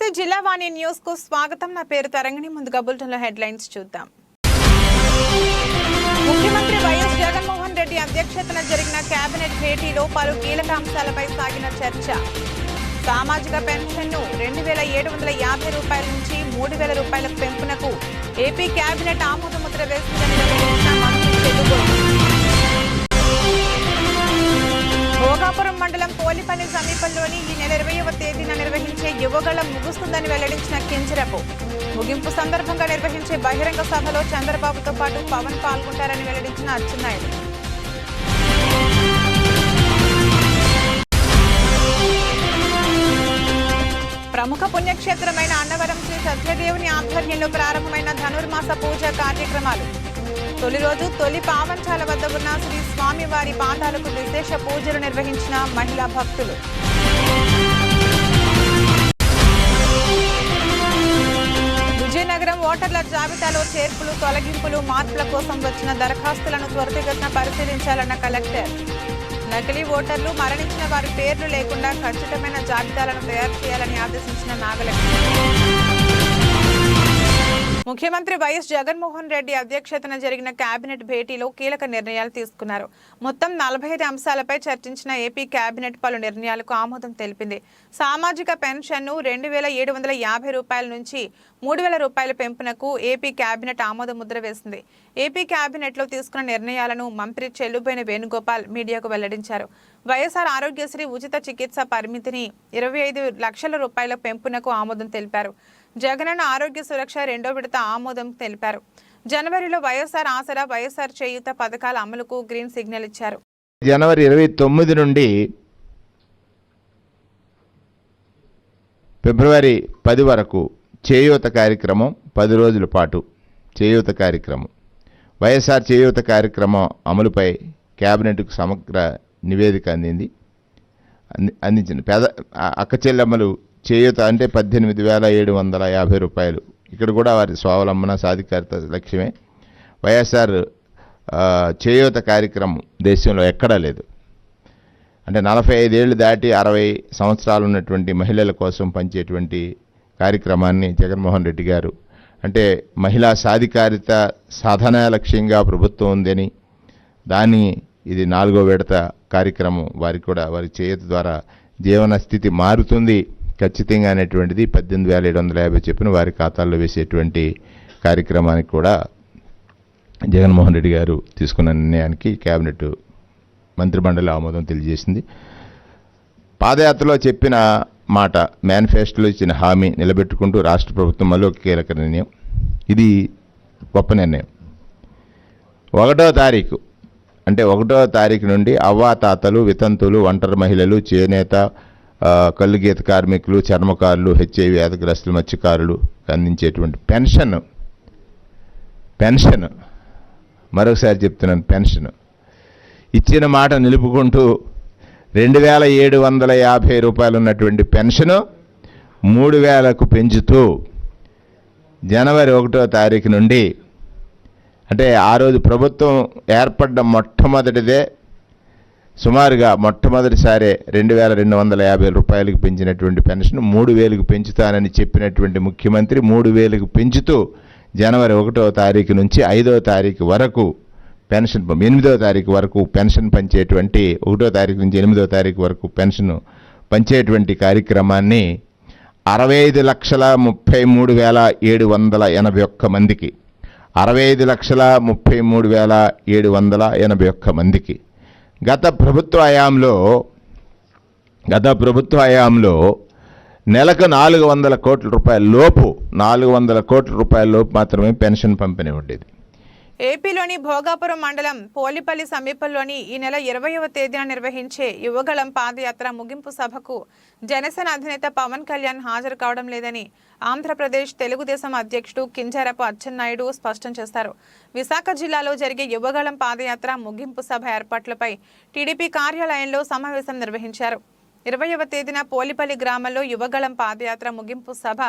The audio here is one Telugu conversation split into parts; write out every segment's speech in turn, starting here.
నమస్తే జిల్లా వాణి న్యూస్ కు స్వాగతం। నా పేరు తరంగిణి। ముందుగా బులెటిన్ లో హెడ్లైన్స్ చూద్దాం। ముఖ్యమంత్రి వైఎస్ జగన్మోహన్ రెడ్డి అధ్యక్షతన జరిగిన కేబినెట్ భేటీలో పలు కీలక అంశాలపై సాగిన చర్చ। సామాజిక పెన్షన్ను 2750 రూపాయల నుంచి 3000 రూపాయలకు పెంపునకు ఏపీ కేబినెట్ ఆమోదముద్ర వేసిందని వెల్లడించిన మంత్రి చెల్లుబోయి। భోగాపురం మండలం పోలిపల్లి సమీపంలోని ఈ నెల 20వ తేదీన నిర్వహించే యువగళం ముగుస్తుందని వెల్లడించిన కింజరపు। ముగింపు సందర్భంగా నిర్వహించే బహిరంగ సభలో చంద్రబాబుతో పాటు పవన్ పాల్గొంటారని వెల్లడించిన అచ్చెన్నాయుడు। ప్రముఖ పుణ్యక్షేత్రమైన అన్నవరం శ్రీ సత్యదేవుని ఆధ్వర్యంలో ప్రారంభమైన ధనుర్మాస పూజ కార్యక్రమాలు। తొలి రోజు తొలి పావంచాల వద్ద ఉన్న శ్రీ స్వామివారి పాదాలకు విశేష పూజలు నిర్వహించిన మహిళా భక్తులు। విజయనగరం ఓటర్ల జాబితాలో చేర్పులు తొలగింపులు మార్పుల కోసం వచ్చిన దరఖాస్తులను త్వరితగతిన పరిశీలించాలన్న కలెక్టర్। నకిలీ ఓటర్లు మరణించిన వారి పేర్లు లేకుండా ఖచ్చితమైన జాబితాలను తయారు చేయాలని ఆదేశించిన నాగలక్ష్మి। ముఖ్యమంత్రి వైఎస్ జగన్మోహన్ రెడ్డి అధ్యక్షతన జరిగిన కేబినెట్ భేటీలో కీలక నిర్ణయాలు తీసుకున్నారు। మొత్తం 45 అంశాలపై చర్చించిన ఏపీ కేబినెట్ పలు నిర్ణయాలకు ఆమోదం తెలిపింది। సామాజిక పెన్షన్ను 2750 రూపాయల నుంచి 3000 రూపాయల పెంపునకు ఏపీ కేబినెట్ ఆమోద ముద్ర వేసింది। ఏపీ కేబినెట్లో తీసుకున్న నిర్ణయాలను మంత్రి చెల్లుబోయిన వేణుగోపాల్ మీడియాకు వెల్లడించారు। వైఎస్ఆర్ ఆరోగ్యశ్రీ ఉచిత చికిత్స పరిమితిని 25 లక్షల రూపాయల పెంపునకు ఆమోదం తెలిపారు। జగనన్న ఆరోగ్య సురక్ష 2వ విడత ఆమోదం తెలిపారు। జనవరిలో వైఎస్ఆర్ ఆసరా వైఎస్ఆర్ చేయూత పథకాల అమలుకు గ్రీన్ సిగ్నల్ ఇచ్చారు। జనవరి 29 నుండి ఫిబ్రవరి 10 వరకు చేయూత కార్యక్రమం 10 రోజుల పాటు చేయూత కార్యక్రమం వైఎస్ఆర్ చేయూత కార్యక్రమం అమలుపై కేబినెట్కు సమగ్ర నివేదిక అందించింది। అక్క చెల్లెమ్మలు చేయూత అంటే 18,750 రూపాయలు। ఇక్కడ కూడా వారి స్వావలంబన సాధికారత లక్ష్యమే। వైఎస్ఆర్ చేయూత కార్యక్రమం దేశంలో ఎక్కడా లేదు। అంటే 45 ఏళ్ళు దాటి 60 సంవత్సరాలు ఉన్నటువంటి మహిళల కోసం పంచేటువంటి కార్యక్రమాన్ని జగన్మోహన్ రెడ్డి గారు అంటే మహిళా సాధికారిత సాధన లక్ష్యంగా ప్రభుత్వం ఉందని దాన్ని ఇది 4వ విడత కార్యక్రమం వారికి కూడా వారి చేయూత ద్వారా జీవన స్థితి మారుతుంది ఖచ్చితంగా అనేటువంటిది 18,750 చొప్పున వారి ఖాతాల్లో వేసేటువంటి కార్యక్రమానికి కూడా జగన్మోహన్ రెడ్డి గారు తీసుకున్న నిర్ణయానికి కేబినెట్ మంత్రిమండలి ఆమోదం తెలియజేసింది। పాదయాత్రలో చెప్పిన మాట మేనిఫెస్టోలో ఇచ్చిన హామీ నిలబెట్టుకుంటూ రాష్ట్ర ప్రభుత్వం మళ్ళీ ఒక కీలక నిర్ణయం। ఇది గొప్ప నిర్ణయం। 1వ తారీఖు అంటే 1వ తారీఖు నుండి అవ్వాతాతలు వితంతువులు ఒంటరి మహిళలు చేనేత కళ్ళు గీత కార్మికులు చర్మకారులు HIV వ్యాధిగ్రస్తులు మత్స్యకారులు అందించేటువంటి పెన్షన్ మరొకసారి చెప్తున్నాను పెన్షన్ ఇచ్చిన మాట నిలుపుకుంటూ 2750 రూపాయలు ఉన్నటువంటి పెన్షను 3000కు పెంచుతూ జనవరి 1వ తారీఖు నుండి అంటే ఆ రోజు ప్రభుత్వం ఏర్పడ్డ మొట్టమొదటిదే సుమారుగా మొట్టమొదటిసారే 2250 రూపాయలకు పెంచినటువంటి పెన్షన్ 3000కు పెంచుతానని చెప్పినటువంటి ముఖ్యమంత్రి 3000కు పెంచుతూ జనవరి 1వ తారీఖు నుంచి 5వ తారీఖు వరకు పెన్షన్ 8వ తారీఖు వరకు పెన్షన్ పంచేటువంటి 1వ తారీఖు నుంచి 8వ తారీఖు వరకు పెన్షన్ పంచేటువంటి కార్యక్రమాన్ని 65,33,781 మందికి 65,33,781 మందికి గత ప్రభుత్వ హయాంలో నెలకు 400 కోట్ల రూపాయల లోపు 400 కోట్ల రూపాయల లోపు మాత్రమే పెన్షన్ పంపిణీ ఉండేది। ఏపీలోని భోగాపురం మండలం పోలిపల్లి సమీపంలోని ఈ నెల 20వ తేదీన నిర్వహించే యువగళం పాదయాత్ర ముగింపు సభకు జనసేన అధినేత పవన్ కళ్యాణ్ హాజరు కావడం లేదని ఆంధ్రప్రదేశ్ తెలుగుదేశం అధ్యక్షుడు కింజరపు అచ్చెన్నాయుడు స్పష్టం చేశారు। విశాఖ జిల్లాలో జరిగే యువగళం పాదయాత్ర ముగింపు సభ ఏర్పాట్లపై టీడీపీ కార్యాలయంలో సమావేశం నిర్వహించారు। 20వ తేదీన పోలిపల్లి గ్రామంలో యువగళం పాదయాత్ర ముగింపు సభ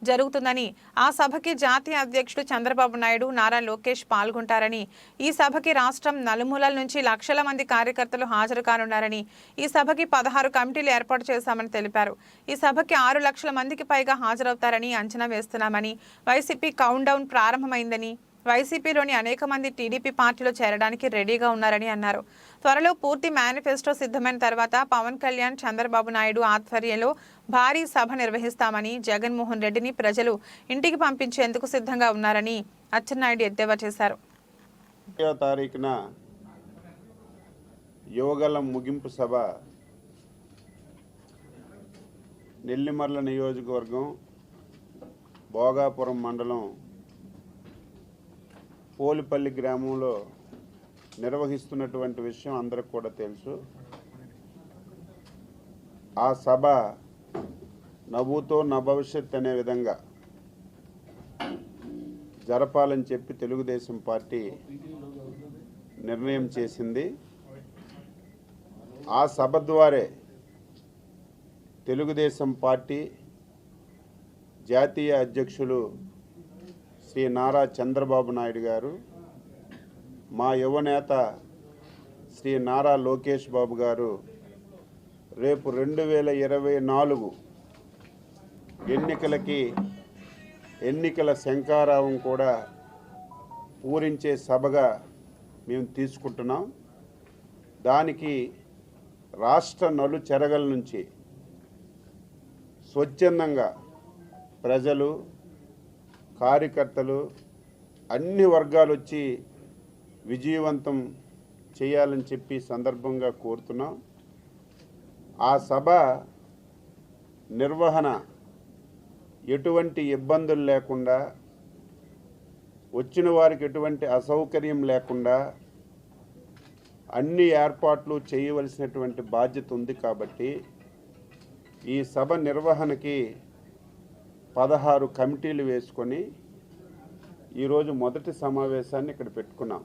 జరుగుతుందని, ఆ సభకి జాతీయ అధ్యక్షుడు చంద్రబాబు నాయుడు, నారా లోకేష్ పాల్గొంటారని, ఈ సభకి రాష్ట్రం నలుమూలల నుంచి లక్షల మంది కార్యకర్తలు హాజరు కానున్నారని, ఈ సభకి 16 కమిటీలు ఏర్పాటు చేశామని తెలిపారు. ఈ సభకి 6 లక్షల మందికి పైగా హాజరవుతారని అంచనా వేస్తున్నామని, వైసీపీ కౌంట్ డౌన్ ప్రారంభమైందని, వైసీపీలోని అనేక మంది టీడీపీ పార్టీలో చేరడానికి రెడీగా ఉన్నారని అన్నారు. త్వరలో పూర్తి మేనిఫెస్టో సిద్ధమైన తర్వాత పవన్ కళ్యాణ్, చంద్రబాబు నాయుడు ఆధ్వర్యంలో భారీ సభ నిర్వహిస్తామని, జగన్మోహన్ రెడ్డిని ప్రజలు ఇంటికి పంపించేందుకు సిద్ధంగా ఉన్నారని అచ్చెన్నాయుడు ఎద్దేవా చేశారు. 1వ తారీఖున యువగళం ముగింపు సభ నెల్లిమర్ల నియోజకవర్గం భోగాపురం మండలం పోలిపల్లి గ్రామంలో నిర్వహిస్తున్నటువంటి విషయం అందరికి కూడా తెలుసు. ఆ సభ నవ్వుతో నా భవిష్యత్ అనే విధంగా జరపాలని చెప్పి తెలుగుదేశం పార్టీ నిర్ణయం చేసింది. ఆ సభ ద్వారే తెలుగుదేశం పార్టీ జాతీయ అధ్యక్షులు శ్రీ నారా చంద్రబాబు నాయుడు గారు, మా యువనేత శ్రీ నారా లోకేష్ బాబు గారు రేపు 2024 ఎన్నికల శంఖారావం కూడా పూరించే సభగా మేము తీసుకుంటున్నాం. దానికి రాష్ట్ర నలుచెరగల నుంచి స్వచ్ఛందంగా ప్రజలు, కార్యకర్తలు, అన్ని వర్గాలు వచ్చి విజయవంతం చేయాలని చెప్పి సందర్భంగా కోరుతున్నాం. ఆ సభ నిర్వహణ ఎటువంటి ఇబ్బందులు లేకుండా, వచ్చిన వారికి ఎటువంటి అసౌకర్యం లేకుండా అన్ని ఏర్పాట్లు చేయవలసినటువంటి బాధ్యత ఉంది. కాబట్టి ఈ సభ నిర్వహణకి 16 కమిటీలు వేసుకొని ఈరోజు మొదటి సమావేశాన్ని ఇక్కడ పెట్టుకున్నాం.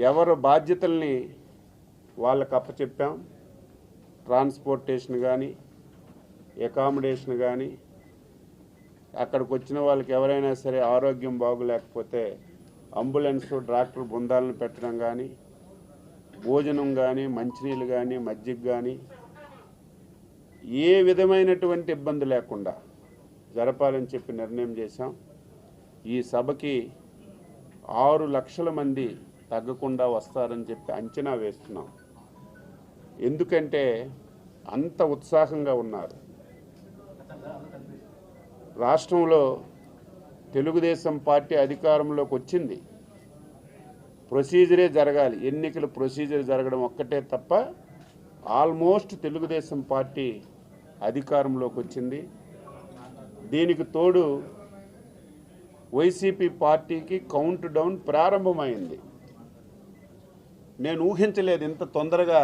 ఎవరు బాధ్యతల్ని వాళ్ళకి అప్పచెప్పాం. ట్రాన్స్పోర్టేషన్ కానీ, అకామిడేషన్ కానీ, అక్కడికి వచ్చిన వాళ్ళకి ఎవరైనా సరే ఆరోగ్యం బాగోలేకపోతే అంబులెన్స్, డాక్టర్ బృందాలను పెట్టడం కానీ, భోజనం కానీ, మంచినీళ్ళు కానీ, మజ్జిగ కానీ ఏ విధమైనటువంటి ఇబ్బంది లేకుండా జరపాలని చెప్పి నిర్ణయం చేశాం. ఈ సభకి 6 లక్షల మంది తగ్గకుండా వస్తారని చెప్పి అంచనా వేస్తున్నాం. ఎందుకంటే అంత ఉత్సాహంగా ఉన్నారు. రాష్ట్రంలో తెలుగుదేశం పార్టీ అధికారంలోకి వచ్చింది. ప్రొసీజరే జరగాలి, ఎన్నికల ప్రొసీజర్ జరగడం ఒక్కటే తప్ప ఆల్మోస్ట్ తెలుగుదేశం పార్టీ అధికారంలోకి వచ్చింది. దీనికి తోడు వైసీపీ పార్టీకి కౌంట్ డౌన్ ప్రారంభమైంది. నేను ఊహించలేదు ఇంత తొందరగా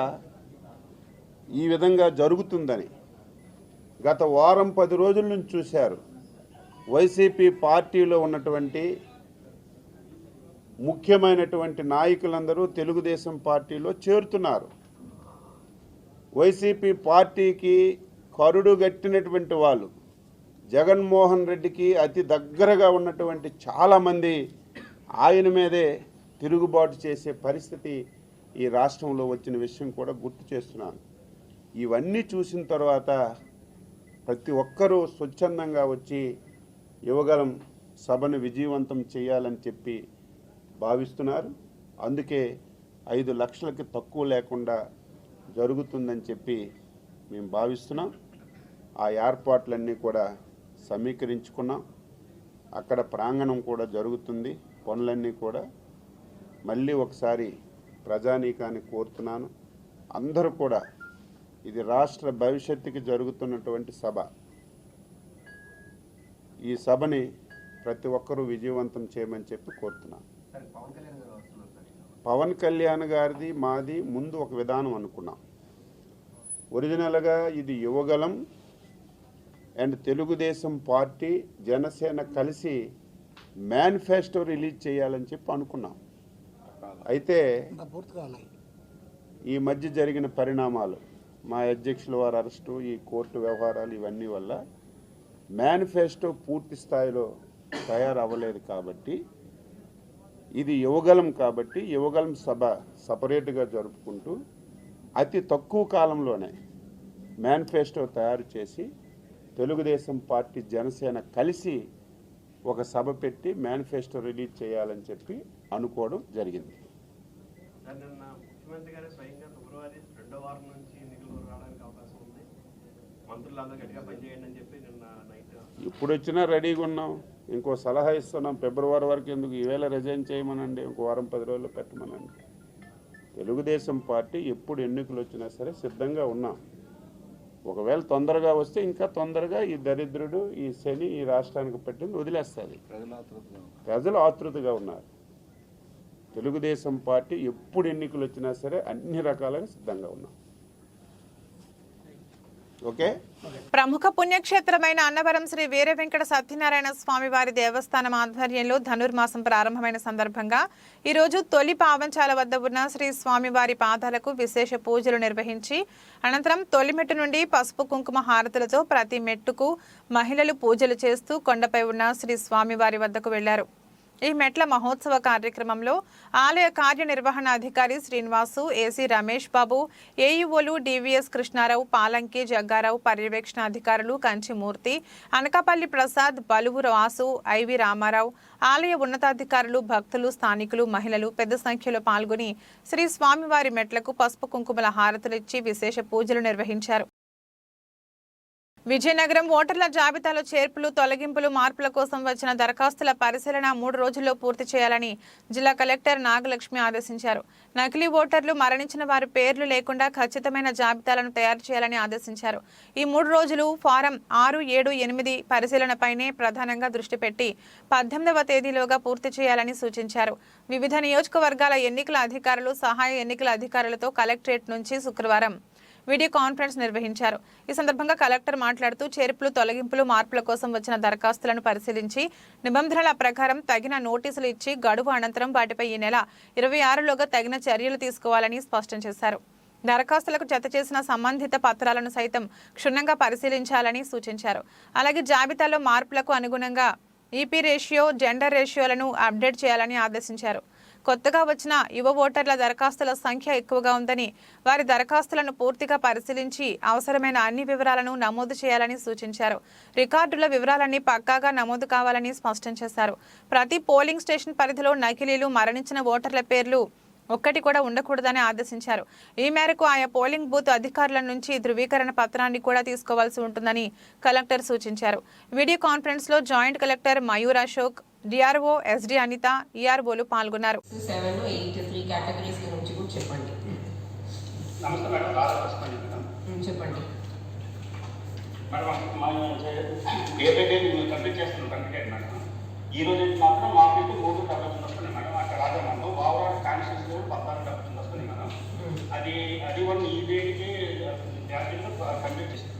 ఈ విధంగా జరుగుతుందని. గత వారం 10 రోజుల నుంచి చూశారు. వైసీపీ పార్టీలో ఉన్నటువంటి ముఖ్యమైనటువంటి నాయకులందరూ తెలుగుదేశం పార్టీలో చేరుతున్నారు. వైసీపీ పార్టీకి కరుడు గట్టినటువంటి వాళ్ళు, జగన్మోహన్ రెడ్డికి అతి దగ్గరగా ఉన్నటువంటి చాలామంది ఆయన మీదే తిరుగుబాటు చేసే పరిస్థితి ఈ రాష్ట్రంలో వచ్చిన విషయం కూడా గుర్తు చేస్తున్నాను. ఇవన్నీ చూసిన తర్వాత ప్రతి ఒక్కరూ స్వచ్ఛందంగా వచ్చి యువగళం సభను విజయవంతం చేయాలని చెప్పి భావిస్తున్నారు. అందుకే 5 లక్షలకి తక్కువ లేకుండా జరుగుతుందని చెప్పి మేము భావిస్తున్నాం. ఆ ఏర్పాట్లన్నీ కూడా సమీకరించుకున్నాం. అక్కడ ప్రాంగణం కూడా జరుగుతుంది. పనులన్నీ కూడా మళ్ళీ ఒకసారి ప్రజానీకాన్ని కోరుతున్నాను. అందరూ కూడా ఇది రాష్ట్ర భవిష్యత్తుకి జరుగుతున్నటువంటి సభ. ఈ సభని ప్రతి ఒక్కరూ విజయవంతం చేయమని చెప్పి కోరుతున్నాను. పవన్ కళ్యాణ్ గారిది మాది ముందు ఒక విధానం అనుకున్నాం. ఒరిజినల్గా ఇది యువగళం అండ్ తెలుగుదేశం పార్టీ, జనసేన కలిసి మేనిఫెస్టో రిలీజ్ చేయాలని చెప్పి అనుకున్నాం. అయితే ఈ మధ్య జరిగిన పరిణామాలు మా అధ్యక్షుల వారి అరెస్టు, ఈ కోర్టు వ్యవహారాలు ఇవన్నీ వల్ల మేనిఫెస్టో పూర్తి స్థాయిలో తయారవ్వలేదు. కాబట్టి ఇది యువగలం కాబట్టి యువగలం సభ సపరేట్గా జరుపుకుంటూ అతి తక్కువ కాలంలోనే మేనిఫెస్టో తయారు చేసి తెలుగుదేశం పార్టీ జనసేన కలిసి ఒక సభ పెట్టి మేనిఫెస్టో రిలీజ్ చేయాలని చెప్పి అనుకోవడం జరిగింది. నిన్న ముఖ్యమంత్రి గారు స్వయంగా ఫిబ్రవరి 2వ వారం నుంచి ఎన్నికలు రావడానికి అవకాశం ఉంది, మంత్రులందరూ గట్టిగా పనిచేయండి అని చెప్పి నిన్న నైట్ ఇప్పుడు వచ్చినా రెడీగా ఉన్నాం. ఇంకో సలహా ఇస్తున్నాం, ఫిబ్రవరి వరకు ఎందుకు, ఈవేళ రిజైన్ చేయమనండి, ఇంకో వారం 10 రోజులు పెట్టమనండి. తెలుగుదేశం పార్టీ ఎప్పుడు ఎన్నికలు వచ్చినా సరే సిద్ధంగా ఉన్నాం. ఒకవేళ తొందరగా వస్తే ఇంకా తొందరగా ఈ దరిద్రుడు, ఈ శని ఈ రాష్ట్రానికి పెట్టింది వదిలేస్తుంది. ప్రజలు ఆతృతగా ఉన్నారు. తెలుగుదేశం పార్టీ ఎప్పుడు ఎన్నికలు వచ్చినా సరే అన్ని రకాలుగా సిద్ధంగా ఉన్నాం. ఓకే. ప్రముఖ పుణ్యక్షేత్రమైన అన్నవరం శ్రీ వీర వెంకట సత్యనారాయణ స్వామి వారి దేవస్థానం ఆధ్వర్యంలో ధనుర్మాసం ప్రారంభమైన సందర్భంగా ఈరోజు తొలి పావంచాల వద్ద ఉన్న శ్రీ స్వామివారి పాదాలకు విశేష పూజలు నిర్వహించి అనంతరం తొలి మెట్టు నుండి పసుపు కుంకుమ హారతులతో ప్రతి మెట్టుకు మహిళలు పూజలు చేస్తూ కొండపై ఉన్న శ్రీ స్వామివారి వద్దకు వెళ్లారు. ఈ మెట్ల మహోత్సవ కార్యక్రమంలో ఆలయ కార్యనిర్వహణాధికారి శ్రీనివాసు, ఏసీ రమేష్ బాబు, ఏఈఓలు డివిఎస్ కృష్ణారావు, పాలంకి జగ్గారావు, పర్యవేక్షణ అధికారులు కంచిమూర్తి, అనకాపల్లి ప్రసాద్, బలువురు వాసు, ఐవి రామారావు, ఆలయ ఉన్నతాధికారులు, భక్తులు, స్థానికులు, మహిళలు పెద్ద సంఖ్యలో పాల్గొని శ్రీ స్వామివారి మెట్లకు పసుపు కుంకుమల హారతులిచ్చి విశేష పూజలు నిర్వహించారు. విజయనగరం ఓటర్ల జాబితాలో చేర్పులు, తొలగింపులు, మార్పుల కోసం వచ్చిన దరఖాస్తుల పరిశీలన 3 రోజుల్లో పూర్తి చేయాలని జిల్లా కలెక్టర్ నాగలక్ష్మి ఆదేశించారు. నకిలీ ఓటర్లు, మరణించిన వారి పేర్లు లేకుండా ఖచ్చితమైన జాబితాలను తయారు చేయాలని ఆదేశించారు. ఈ 3 రోజులు ఫారం 6, 7, 8 పరిశీలనపైనే ప్రధానంగా దృష్టి పెట్టి 18వ తేదీలోగా పూర్తి చేయాలని సూచించారు. వివిధ నియోజకవర్గాల ఎన్నికల అధికారులు, సహాయ ఎన్నికల అధికారులతో కలెక్టరేట్ నుంచి శుక్రవారం వీడియో కాన్ఫరెన్స్ నిర్వహించారు. ఈ సందర్భంగా కలెక్టర్ మాట్లాడుతూ చేర్పులు, తొలగింపులు, మార్పుల కోసం వచ్చిన దరఖాస్తులను పరిశీలించి నిబంధనల ప్రకారం తగిన నోటీసులు ఇచ్చి గడువు అనంతరం వాటిపై ఈ నెల 26లోగా తగిన చర్యలు తీసుకోవాలని స్పష్టం చేశారు. దరఖాస్తులకు జత చేసిన సంబంధిత పత్రాలను సైతం క్షుణ్ణంగా పరిశీలించాలని సూచించారు. అలాగే జాబితాలో మార్పులకు అనుగుణంగా ఈపీ రేషియో, జెండర్ రేషియోలను అప్డేట్ చేయాలని ఆదేశించారు. కొత్తగా వచ్చిన యువ ఓటర్ల దరఖాస్తుల సంఖ్య ఎక్కువగా ఉందని, వారి దరఖాస్తులను పూర్తిగా పరిశీలించి అవసరమైన అన్ని వివరాలను నమోదు చేయాలని సూచించారు. రికార్డుల వివరాలన్నీ పక్కాగా నమోదు కావాలని స్పష్టం చేశారు. ప్రతి పోలింగ్ స్టేషన్ పరిధిలో నకిలీలు, మరణించిన ఓటర్ల పేర్లు ఒక్కటి కూడా ఉండకూడదని ఆదేశించారు. ఈ మేరకు ఆయా పోలింగ్ బూత్ అధికారుల నుంచి ధృవీకరణ పత్రాన్ని కూడా తీసుకోవాల్సి ఉంటుందని కలెక్టర్ సూచించారు. వీడియో కాన్ఫరెన్స్ లో joint collector Mayur Ashok, DRO SD Anitha, ఈఆర్ఓలు పాల్గొన్నారు. 7, 8, 3 కేటగిరీస్ గురించి కూడా చెప్పండి. నమస్తే మేడం, రాధాకృష్ణ మేడం. చెప్పండి మేడం. డే బై డే మేము కంప్లీట్ చేస్తున్నాం కంప్లీట్ మేడం. ఈ రోజు మాత్రం మాకైతే 3 వస్తున్నాయి మేడం. అక్కడ రాజమండ్రిలో ఓవరాల్ కాన్స్టిట్యూన్సీ కూడా 14 వస్తున్నాయి మేడం. అది వన్ ఈ డేట్కి కంప్లీట్ చేస్తాం.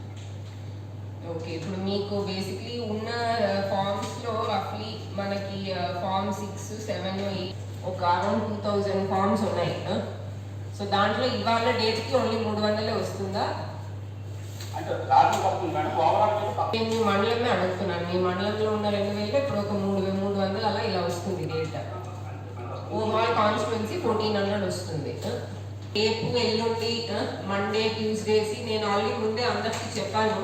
ఓకే, ఇప్పుడు మీకు బేసిక్లీ ఉన్న ఫార్మ్స్లో రఫ్లీ మనకి ఫార్మ్ 6, 7, 8 ఒక అరౌండ్ 2000 ఫార్మ్స్ ఉన్నాయి. సో దాంట్లో ఇవాళ డేట్కి ఓన్లీ 300 వస్తుందా? అంటే రాజు వస్తుంది మేడం. ఓవరాల్ నేను మీ మండలమే అడుగుతున్నాను. మీ మండలంలో ఉన్న 2000 ఇప్పుడు ఒక 300 అలా ఇలా వస్తుంది డేటా. ఓవరాల్ కాన్స్టిట్యున్సీ 1400 వస్తుంది. రేపు, ఎల్లుండి, మండే, ట్యూస్డేసి నేను ఆల్రెడీ ముందే అందరికీ చెప్పాను.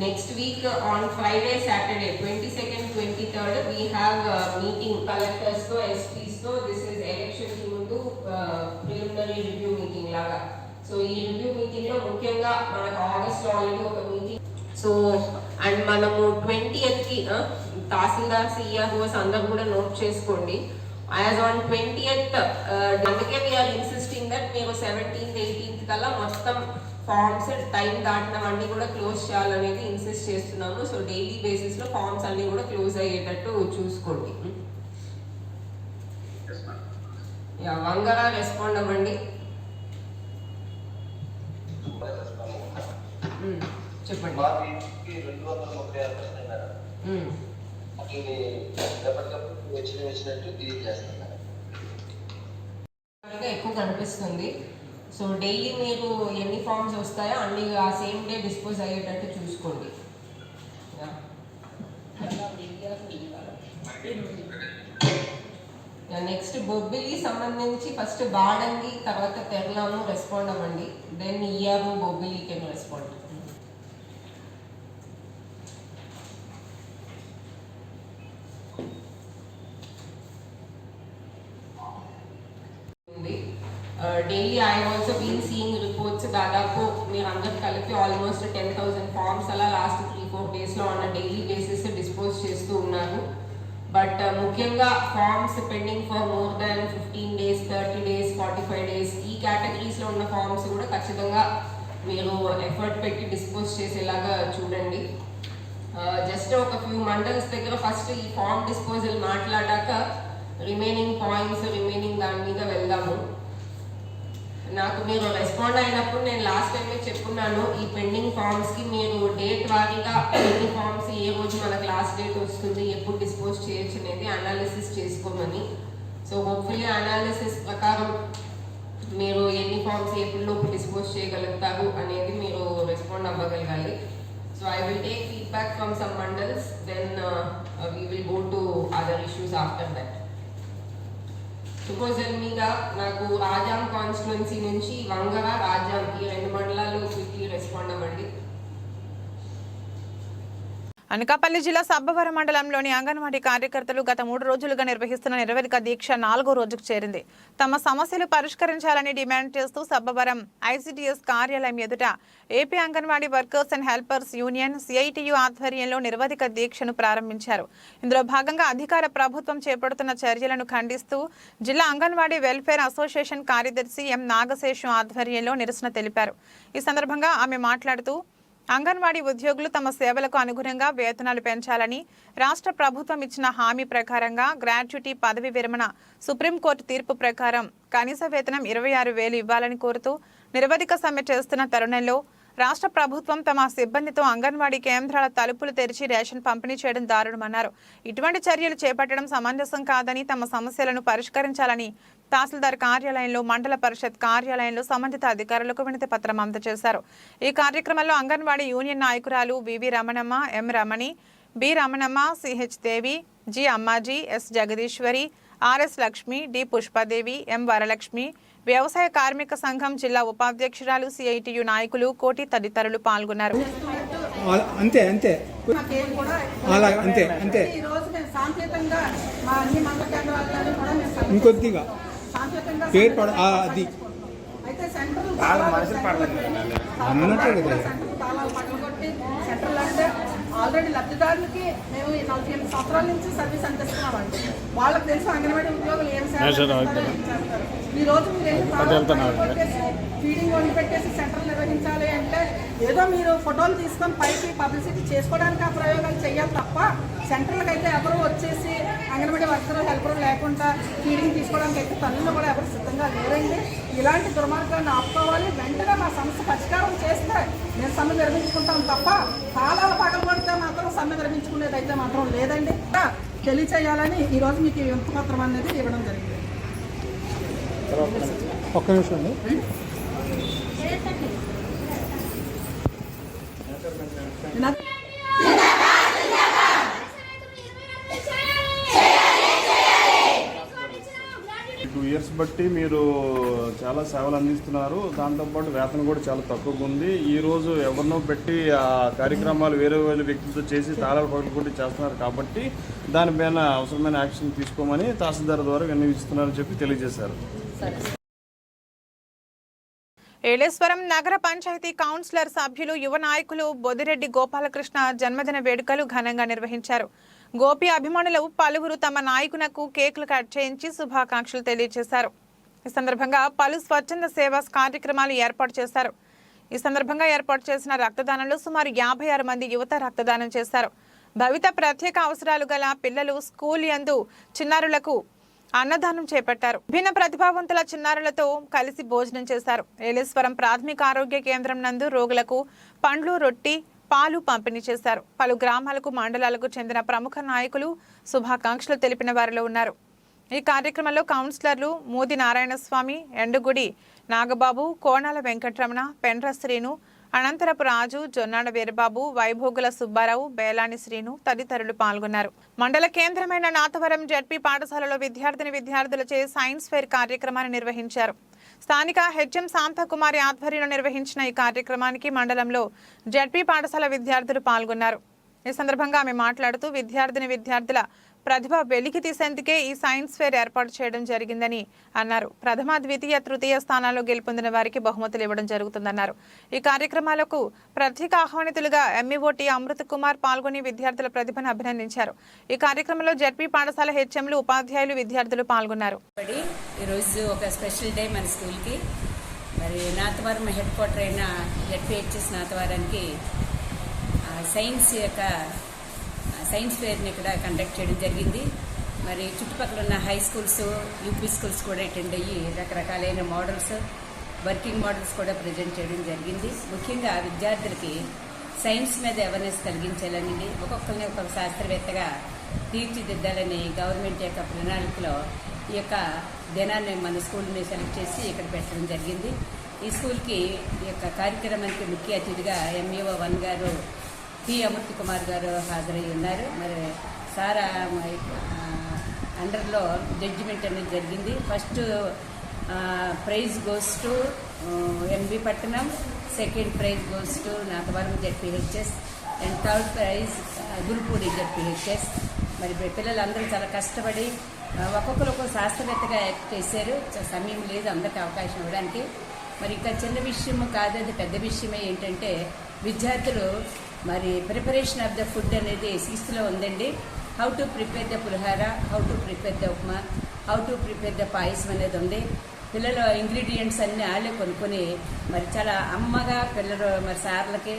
Next week on Friday, Saturday, 22nd, 23rd, we have a meeting collectors to SPs to. This is election ki mundu preliminary review meeting laga. So ee review meeting lo mukyanga manaku August lo already oka meeting. So and manamu 20th ki tahsildar CEOs andaru kuda note cheskondi. As on 20th అందుకే we are insisting that మేము 17th, 18th కల్లా మొత్తం ఫార్మ్స్ టైం దాటినవన్నీ కూడా క్లోజ్ చేయాలనేది ఇన్సిస్ట్ చేస్తున్నాము. సో డైలీ బేసిస్లో ఫార్మ్స్ అన్నీ కూడా క్లోజ్ అయ్యేటట్టు చూసుకోండి. వంగరా రెస్పాండ్ అవ్వండి. చెప్పండి. ఎక్కువ కనిపిస్తుంది. సో డైలీ మీరు ఎన్ని ఫామ్స్ వస్తాయో అన్ని ఆ సేమ్ డే డిస్పోజ్ అయ్యేటట్టు చూసుకోండి. నెక్స్ట్ బొబ్బిలి సంబంధించి ఫస్ట్ బాడంగి, తర్వాత తెరలాము రెస్పాండ్ అవ్వండి. దెన్ ఇయాము Bobbili can respond. Daily I also been seeing reports. దాదాపు మీరు అందరు కలిపి ఆల్మోస్ట్ 10,000 ఫార్మ్స్ అలా లాస్ట్ 3-4 డేస్లో ఆన్ డైలీ బేసిస్ డిస్పోజ్ చేస్తూ ఉన్నారు. బట్ ముఖ్యంగా forms pending for more than 15 days, 30 days, 45 days ఈ కేటగిరీస్లో ఉన్న ఫార్మ్స్ కూడా ఖచ్చితంగా మీరు ఎఫర్ట్ పెట్టి డిస్పోజ్ చేసేలాగా చూడండి. జస్ట్ ఒక ఫ్యూ మండల్స్ దగ్గర ఫస్ట్ ఈ ఫార్మ్ డిస్పోజల్ మాట్లాడాక రిమైనింగ్ పాయింట్స్ రిమైనింగ్ దాని మీద వెళ్దాము. నాకు మీరు రెస్పాండ్ అయినప్పుడు నేను లాస్ట్ టైమే చెప్పున్నాను, ఈ పెండింగ్ ఫార్మ్స్కి మీరు డేట్ వారీగా ఎన్ని ఫార్మ్స్ ఏ రోజు మనకు లాస్ట్ డేట్ వస్తుంది, ఎప్పుడు డిస్పోజ్ చేయొచ్చు అనేది అనాలిసిస్ చేసుకోమని. సో హోప్ఫుల్లీ అనాలిసిస్ ప్రకారం మీరు ఎన్ని ఫార్మ్స్ ఎప్పటిలోపు డిస్పోజ్ చేయగలుగుతారు అనేది మీరు రెస్పాండ్ అవ్వగలగాలి. So I will take feedback from some mandals, then we will go to other issues after that. Proposal మీద నాకు రాజాం కాన్స్టిట్యున్సీ నుంచి వంగర, రాజాం ఈ 2 మండలాలు క్విక్లీ రెస్పాండ్ అవ్వండి. అనకాపల్లి జిల్లా సబ్బవరం మండలంలోని అంగన్వాడీ కార్యకర్తలు గత 3 రోజులుగా నిర్వహిస్తున్న నిరవధిక దీక్ష 4వ రోజుకు చేరింది. తమ సమస్యలు పరిష్కరించాలని డిమాండ్ చేస్తూ సబ్బవరం ఐసిడిఎస్ కార్యాలయం ఎదుట AP anganwadi workers and helpers union CITU ఆధ్వర్యంలో నిరవధిక దీక్షను ప్రారంభించారు. ఇందులో భాగంగా అధికార ప్రభుత్వం చేపడుతున్న చర్యలను ఖండిస్తూ జిల్లా అంగన్వాడీ వెల్ఫేర్ అసోసియేషన్ కార్యదర్శి ఎం నాగశేషు ఆధ్వర్యంలో నిరసన తెలిపారు. ఈ సందర్భంగా ఆమె మాట్లాడుతూ అంగన్వాడీ ఉద్యోగులు తమ సేవలకు అనుగుణంగా వేతనాలు పెంచాలని, రాష్ట్ర ప్రభుత్వం ఇచ్చిన హామీ ప్రకారంగా గ్రాట్యుటీ పదవి విరమణ, సుప్రీంకోర్టు తీర్పు ప్రకారం కనీస వేతనం 26,000 ఇవ్వాలని కోరుతూ నిరవధిక సమ్మె చేస్తున్న తరుణంలో రాష్ట్ర ప్రభుత్వం తమ సిబ్బందితో అంగన్వాడీ కేంద్రాల తలుపులు తెరిచి రేషన్ పంపిణీ చేయడం దారుణమన్నారు. ఇటువంటి చర్యలు చేపట్టడం సమంజసం కాదని, తమ సమస్యలను పరిష్కరించాలని తహసీల్దార్ కార్యాలయంలో, మండల పరిషత్ కార్యాలయంలో సంబంధిత అధికారులకు వినతి పత్రం అందజేశారు. ఈ కార్యక్రమంలో అంగన్వాడీ యూనియన్ నాయకురాలు V V Ramanamma, M Ramani, B Ramanamma, CH Devi, G Ammaji, S Jagadishwari, RS Lakshmi, D Pushpadevi, M Varalakshmi, వ్యవసాయ కార్మిక సంఘం జిల్లా ఉపాధ్యక్షురాలు, సిఐటియు నాయకులు, కోటి తదితరులు పాల్గొన్నారు. అంతే అంతే అలా అంతే అంతే ఇంకొద్దిగా పేరు పడ అది అన్నట్టు కదా. ఆల్రెడీ లబ్ధిదారులకి మేము 48 సంవత్సరాల నుంచి సర్వీస్ అందిస్తున్నామండి. వాళ్ళకి తెలుసు అంగన్వాడీ ఉద్యోగులు ఏం చేస్తారు. ఈ రోజు మీరు ఫీడింగ్ వండి పెట్టేసి సెంటర్లు నిర్వహించాలి అంటే ఏదో మీరు ఫోటోలు తీసుకొని పైకి పబ్లిసిటీ చేసుకోవడానికి ఆ ప్రయోగాలు చేయాలి తప్ప సెంటర్లకు అయితే ఎవరు వచ్చేసి అంగన్వాడీ వర్కర్ హెల్పర్ లేకుండా ఫీడింగ్ తీసుకోవడానికి అయితే తల్లులు కూడా ఎవరు సిద్ధంగా లేరండి. ఇలాంటి దుర్మార్గాన్ని ఆపుకోవాలి. వెంటనే మా సమస్య పరిష్కారం చేస్తే మేము సమ్మె నిర్వహించుకుంటాం తప్ప కాలాలు పగలు పడితే మాత్రం సమ్మె నిర్వహించుకునేది అయితే మాత్రం లేదండి. తెలియచేయాలని ఈరోజు మీకు ఈ వినతి పత్రం అనేది ఇవ్వడం జరిగింది. ఒక్క నిమిషం అండి. ఇయర్స్ బట్టి మీరు చాలా సేవలు అందిస్తున్నారు. దాంతోపాటు వేతనం కూడా చాలా తక్కువగా ఉంది. ఈరోజు ఎవరినో పెట్టి ఆ కార్యక్రమాలు వేరే వేరే వ్యక్తులతో చేసి తాళాలు పగలు కొట్టి చేస్తున్నారు కాబట్టి దానిపైన అవసరమైన యాక్షన్ తీసుకోమని తహసీల్దార్ ద్వారా విన్నవిస్తున్నారని చెప్పి తెలియజేశారు. ఏలేశ్వరం నగర పంచాయతీ కౌన్సిలర్ సభ్యులు, యువ నాయకులు బొదిరెడ్డి గోపాలకృష్ణ జన్మదిన వేడుకలు ఘనంగా నిర్వహించారు. గోపి అభిమానులు పలువురు తమ నాయకునకు కేకులు కట్ చేయించి శుభాకాంక్షలు తెలియజేశారు. ఈ సందర్భంగా పలు స్వచ్ఛంద సేవా కార్యక్రమాలు ఏర్పాటు చేశారు. ఈ సందర్భంగా ఏర్పాటు చేసిన రక్తదానంలో సుమారు 56 మంది యువత రక్తదానం చేశారు. భవిత ప్రత్యేక అవసరాలు గల పిల్లలు స్కూల్ యందు చిన్నారులకు అన్నదానం చేపట్టారు. భిన్న ప్రతిభావంతుల చిన్నారులతో కలిసి భోజనం చేశారు. ఏలేశ్వరం ప్రాథమిక ఆరోగ్య కేంద్రం నందు రోగులకు పండ్లు, రొట్టి, పాలు పంపిణీ చేశారు. పలు గ్రామాలకు, మండలాలకు చెందిన ప్రముఖ నాయకులు శుభాకాంక్షలు తెలిపిన వారిలో ఉన్నారు. ఈ కార్యక్రమంలో కౌన్సిలర్లు మోది నారాయణస్వామి, ఎండుగుడి నాగబాబు, కోణాల వెంకటరమణ, పెండ్ర శ్రీను, అనంతరపు రాజు, జొన్నాడ వీరబాబు, వైభోగుల సుబ్బారావు, బేలాని శ్రీను తదితరులు పాల్గొన్నారు. మండల కేంద్రమైన నాతవరం జడ్పీ పాఠశాలలో విద్యార్థులచే సైన్స్ ఫెయిర్ కార్యక్రమాన్ని నిర్వహించారు. స్థానిక హెచ్ఎం శాంతకుమారి ఆధ్వర్యంలో నిర్వహించిన ఈ కార్యక్రమానికి మండలంలో జడ్పీ పాఠశాల విద్యార్థులు పాల్గొన్నారు. ఈ సందర్భంగా ఆమె మాట్లాడుతూ విద్యార్థుల ప్రతిభ వెలికి తీసేందుకే ఈ సైన్స్ ఫెయిర్ ఏర్పాటు చేయడం జరిగిందని అన్నారు. ప్రథమ, ద్వితీయ, తృతీయ స్థానాల్లో గెలుపొందిన వారికి బహుమతులు ఇవ్వడం జరుగుతుందన్నారు. ఈ కార్యక్రమాలకు ప్రత్యేక ఆహ్వానితులుగా ఎంఈఓటీ అమృత్ కుమార్ పాల్గొని విద్యార్థుల ప్రతిభను అభినందించారు. ఈ కార్యక్రమంలో జడ్పీ పాఠశాల హెచ్ఎంలు, ఉపాధ్యాయులు, విద్యార్థులు పాల్గొన్నారు. ఈరోజు ఒక స్పెషల్ డే మన స్కూల్కి. మరి నాతవరం హెడ్ క్వార్టర్ అయిన జడ్పీహెచ్ఎస్ నాతవరానికి సైన్స్ ఫేర్ని ఇక్కడ కండక్ట్ చేయడం జరిగింది. మరి చుట్టుపక్కల ఉన్న హై స్కూల్స్, యూపీ స్కూల్స్ కూడా అటెండ్ అయ్యి రకరకాలైన మోడల్స్, వర్కింగ్ మోడల్స్ కూడా ప్రజెంట్ చేయడం జరిగింది. ముఖ్యంగా విద్యార్థులకి సైన్స్ మీద అవేర్నెస్ కలిగించాలని, ఒక్కొక్కరిని ఒక్కొక్క శాస్త్రవేత్తగా తీర్చిదిద్దాలని గవర్నమెంట్ యొక్క ప్రణాళికలో ఈ యొక్క దినాన్ని మన స్కూల్ని సెలెక్ట్ చేసి ఇక్కడ పెట్టడం జరిగింది. ఈ స్కూల్కి ఈ యొక్క కార్యక్రమానికి ముఖ్య అతిథిగా ఎంఈఓ 1 గారు పి అమృత్ కుమార్ గారు హాజరై ఉన్నారు. మరి సార్ అండర్లో జడ్జిమెంట్ అనేది జరిగింది. First prize goes to MB Patnam, second prize goes to Nathavaram ZPHS and third prize Gurupudi ZPHS. మరి పిల్లలందరూ చాలా కష్టపడి ఒక్కొక్కరు ఒక్కొక్క శాస్త్రవేత్తగా యాక్ట్ చేశారు. సమయం లేదు అందరికీ అవకాశం ఇవ్వడానికి. మరి ఇంకా చిన్న విషయం కాదు, అది పెద్ద విషయమే. ఏంటంటే విద్యార్థులు మరి ప్రిపరేషన్ ఆఫ్ ద ఫుడ్ అనేది 6th లో ఉందండి. How to prepare the pulihora, how to prepare the upma, how to prepare the payasam అనేది ఉంది. పిల్లలు ఇంగ్రీడియంట్స్ అన్నీ వాళ్ళే కొనుక్కొని మరి చాలా అమ్మగా పిల్లలు మరి సార్లకి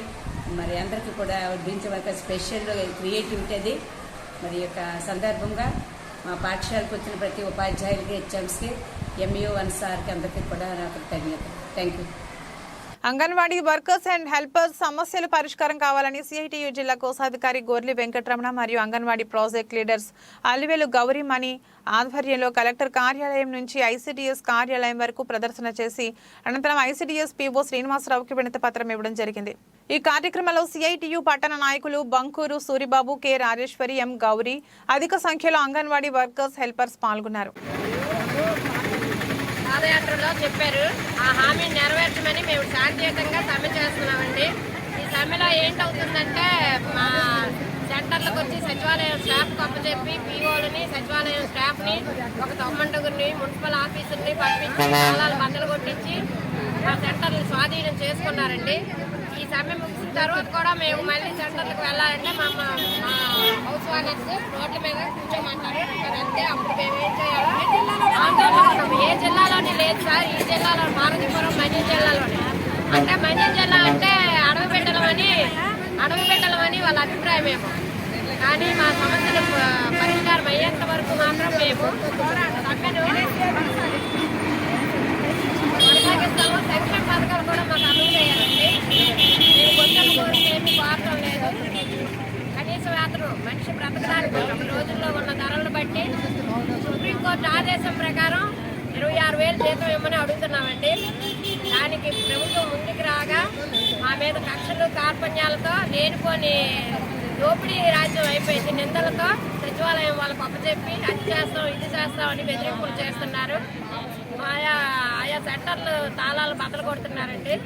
మరి అందరికీ కూడా వడ్డించే ఒక స్పెషల్ క్రియేటివిటీ అది. మరి యొక్క సందర్భంగా మా పాఠశాలకు వచ్చిన ప్రతి ఉపాధ్యాయులకి, హెచ్ఎంస్కి, ఎంఈఓ 1 సార్కి అందరికీ కూడా నాకు ధన్యవాదాలు. Thank you. Anganwadi workers and helpers సమస్యలు పరిష్కారం కావాలని సిఐటియు జిల్లా కోశాధికారి గోర్లి వెంకటరమణ మరియు అంగన్వాడీ ప్రాజెక్ట్ లీడర్స్ అలివేలు గౌరీమణి ఆధ్వర్యంలో కలెక్టర్ కార్యాలయం నుంచి ఐసిడిఎస్ కార్యాలయం వరకు ప్రదర్శన చేసి అనంతరం ఐసిడిఎస్ పిఓ శ్రీనివాసరావుకి వినతి పత్రం ఇవ్వడం జరిగింది. ఈ కార్యక్రమంలో సిఐటియు పట్టణ నాయకులు బంకూరు సూరిబాబు, కె రాజేశ్వరి, ఎం గౌరీ, అధిక సంఖ్యలో అంగన్వాడీ వర్కర్స్, హెల్పర్స్ పాల్గొన్నారు. పాదయాత్రలో చెప్పారు, ఆ హామీని నెరవేర్చమని మేము శాంతియుతంగా సమ్మె చేస్తున్నామండి. ఈ సమ్మెలో ఏంటవుతుందంటే మా సెంటర్లకు వచ్చి సచివాలయం స్టాఫ్ అప్పచెప్పి పీఓలని, సచివాలయం స్టాఫ్ని, ఒక 90 మున్సిపల్ ఆఫీసుల్ని పంపించి తాళాలు బద్దలు కొట్టించి మా సెంటర్లు స్వాధీనం చేసుకున్నారండి. ఈ సమ్మె ముగిసిన తర్వాత కూడా మేము మళ్ళీ సెంటర్లకు వెళ్ళాలంటే మా హౌస్ ఓనర్స్ రోడ్ల మీద కూర్చోమంటారు. అంతే, అప్పుడు మేము ఏం చేయాలి? ఏ జిల్లాలోనే లేదు సార్, ఈ జిల్లాలో పార్వతీపురం మన్యం జిల్లాలోనే. అంటే మన్యం జిల్లా అంటే అడవి పెట్టడమని వాళ్ళ అభిప్రాయమేమో. కానీ మా సమస్యలు పరిష్కారం అయ్యేంత వరకు మాత్రం మేము సమ్మెను కొనసాగిస్తాము. సంక్షేమ పథకాలు కూడా మాకు అమలు చేయాలండి. మేము కొత్తలు కోరిక ఏమీ కోరటం లేదు. కనీస వేతనం మనిషి బ్రతకడానికి ఒక రోజుల్లో ఉన్న ధరలను బట్టి సుప్రీంకోర్టు ఆదేశం ప్రకారం 26,000 జీతం ఇవ్వమని అడుగుతున్నామండి. దానికి ప్రభుత్వం ముందుకు రాగా మా మీద కక్షలు, కార్పణ్యాలతో లేనిపోని దోపిడీ రాజ్యం అయిపోయింది. నిందలతో సచివాలయం వాళ్ళకు అప్పచెప్పి అది చేస్తాం, ఇది చేస్తామని బెదిరింపులు చేస్తున్నారు. ఆయా సెంటర్లు తాళాలు బద్దలు కొడుతున్నారండి.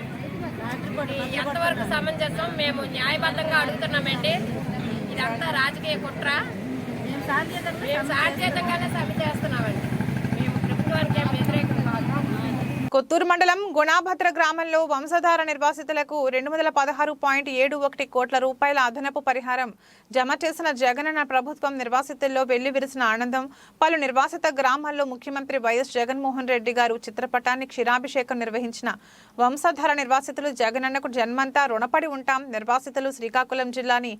ఎంతవరకు సమంజసం? మేము న్యాయబద్ధంగా అడుగుతున్నామండి. ఇదంతా రాజకీయ కుట్ర. మేము శాంతియుతంగానే సమ్మె చేస్తున్నామండి. మేము ప్రభుత్వానికి వ్యతిరేకం కాదు. కొత్తూరు మండలం గుణాభద్ర గ్రామంలో వంశధార నిర్వాసితులకు 216.71 కోట్ల రూపాయల అదనపు పరిహారం జమ చేసిన జగనన్న ప్రభుత్వం నిర్వాసితుల్లో వెల్లివిరిసిన ఆనందం. పలు నిర్వాసిత గ్రామాల్లో ముఖ్యమంత్రి వైఎస్ జగన్మోహన్ రెడ్డి గారు చిత్రపటాన్ని క్షీరాభిషేకం నిర్వహించిన వంశధార నిర్వాసితులు జగనన్నకు జన్మంతా రుణపడి ఉంటాం. నిర్వాసితులు శ్రీకాకుళం జిల్లాని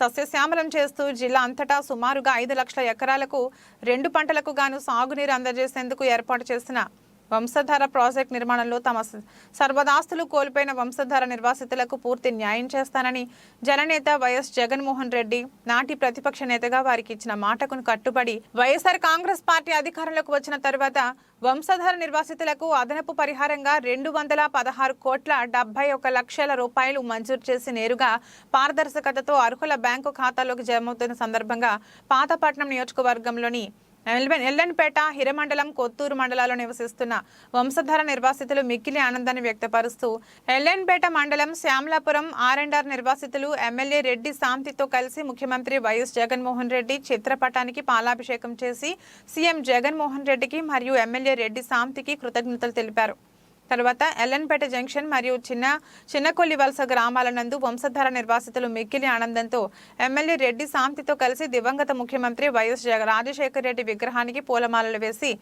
సస్యశ్యామలం చేస్తూ జిల్లా అంతటా సుమారుగా 5 లక్షల ఎకరాలకు 2 పంటలకు గాను సాగునీరు అందజేసేందుకు ఏర్పాటు చేసిన వంశధార ప్రాజెక్ట్ నిర్మాణంలో తమ సర్వదాస్తులు కోల్పోయిన వంశధార నిర్వాసితులకు పూర్తి న్యాయం చేస్తానని జననేత వైఎస్ జగన్మోహన్ రెడ్డి నాటి ప్రతిపక్ష నేతగా వారికి ఇచ్చిన మాటకు కట్టుబడి వైఎస్ఆర్ కాంగ్రెస్ పార్టీ అధికారంలోకి వచ్చిన తరువాత వంశధార నిర్వాసితులకు అదనపు పరిహారంగా 216,71,00,000 రూపాయలు మంజూరు చేసి నేరుగా పారదర్శకతతో అర్హుల బ్యాంకు ఖాతాలోకి జమవుతున్న సందర్భంగా పాతపట్నం నియోజకవర్గంలోని ఎల్లన్పేట, హిరమండలం, కొత్తూరు మండలాల్లో నివసిస్తున్న వంశధార నిర్వాసితులు మిక్కిలి ఆనందాన్ని వ్యక్తపరుస్తూ ఎల్లన్పేట మండలం శ్యామలాపురం ఆర్ఎండ్ఆర్ నిర్వాసితులు ఎమ్మెల్యే రెడ్డి శాంతితో కలిసి ముఖ్యమంత్రి వైఎస్ జగన్మోహన్ రెడ్డి చిత్రపటానికి పాలాభిషేకం చేసి సీఎం జగన్మోహన్ రెడ్డికి మరియు ఎమ్మెల్యే రెడ్డి శాంతికి కృతజ్ఞతలు తెలిపారు. తర్వాత ఎల్లన్పేట జంక్షన్ మరియు చిన్నకొల్లి వలస గ్రామాల నందు వంశధార నిర్వాసితులు మిక్కిలి ఆనందంతో ఎమ్మెల్యే రెడ్డి శాంతితో కలిసి దివంగత ముఖ్యమంత్రి వైఎస్ రాజశేఖర రెడ్డి విగ్రహానికి పూలమాలలు వేసి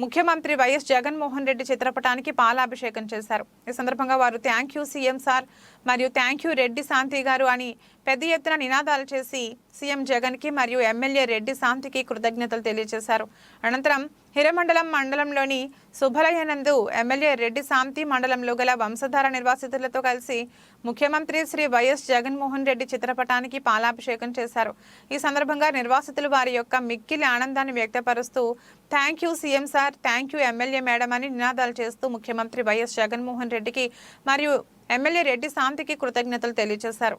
ముఖ్యమంత్రి వైఎస్ జగన్మోహన్ రెడ్డి చిత్రపటానికి పాలాభిషేకం చేశారు. ఈ సందర్భంగా వారు థ్యాంక్ యూ సీఎం సార్ మరియు థ్యాంక్ యూ రెడ్డి శాంతి గారు అని పెద్ద ఎత్తున నినాదాలు చేసి సీఎం జగన్కి మరియు ఎమ్మెల్యే రెడ్డి శాంతికి కృతజ్ఞతలు తెలియజేశారు. అనంతరం హిరమండలం మండలంలోని శుభలయనందు ఎమ్మెల్యే రెడ్డి శాంతి మండలంలో గల వంశధార నిర్వాసితులతో కలిసి ముఖ్యమంత్రి శ్రీ వైఎస్ జగన్మోహన్ రెడ్డి చిత్రపటానికి పాలాభిషేకం చేశారు. ఈ సందర్భంగా నిర్వాసితులు వారి యొక్క మిక్కిలి ఆనందాన్ని వ్యక్తపరుస్తూ thank you CM sir, thank you MLA madam అని నినాదాలు చేస్తూ ముఖ్యమంత్రి వైఎస్ జగన్మోహన్ రెడ్డికి మరియు ఎమ్మెల్యే రెడ్డి శాంతికి కృతజ్ఞతలు తెలియజేశారు.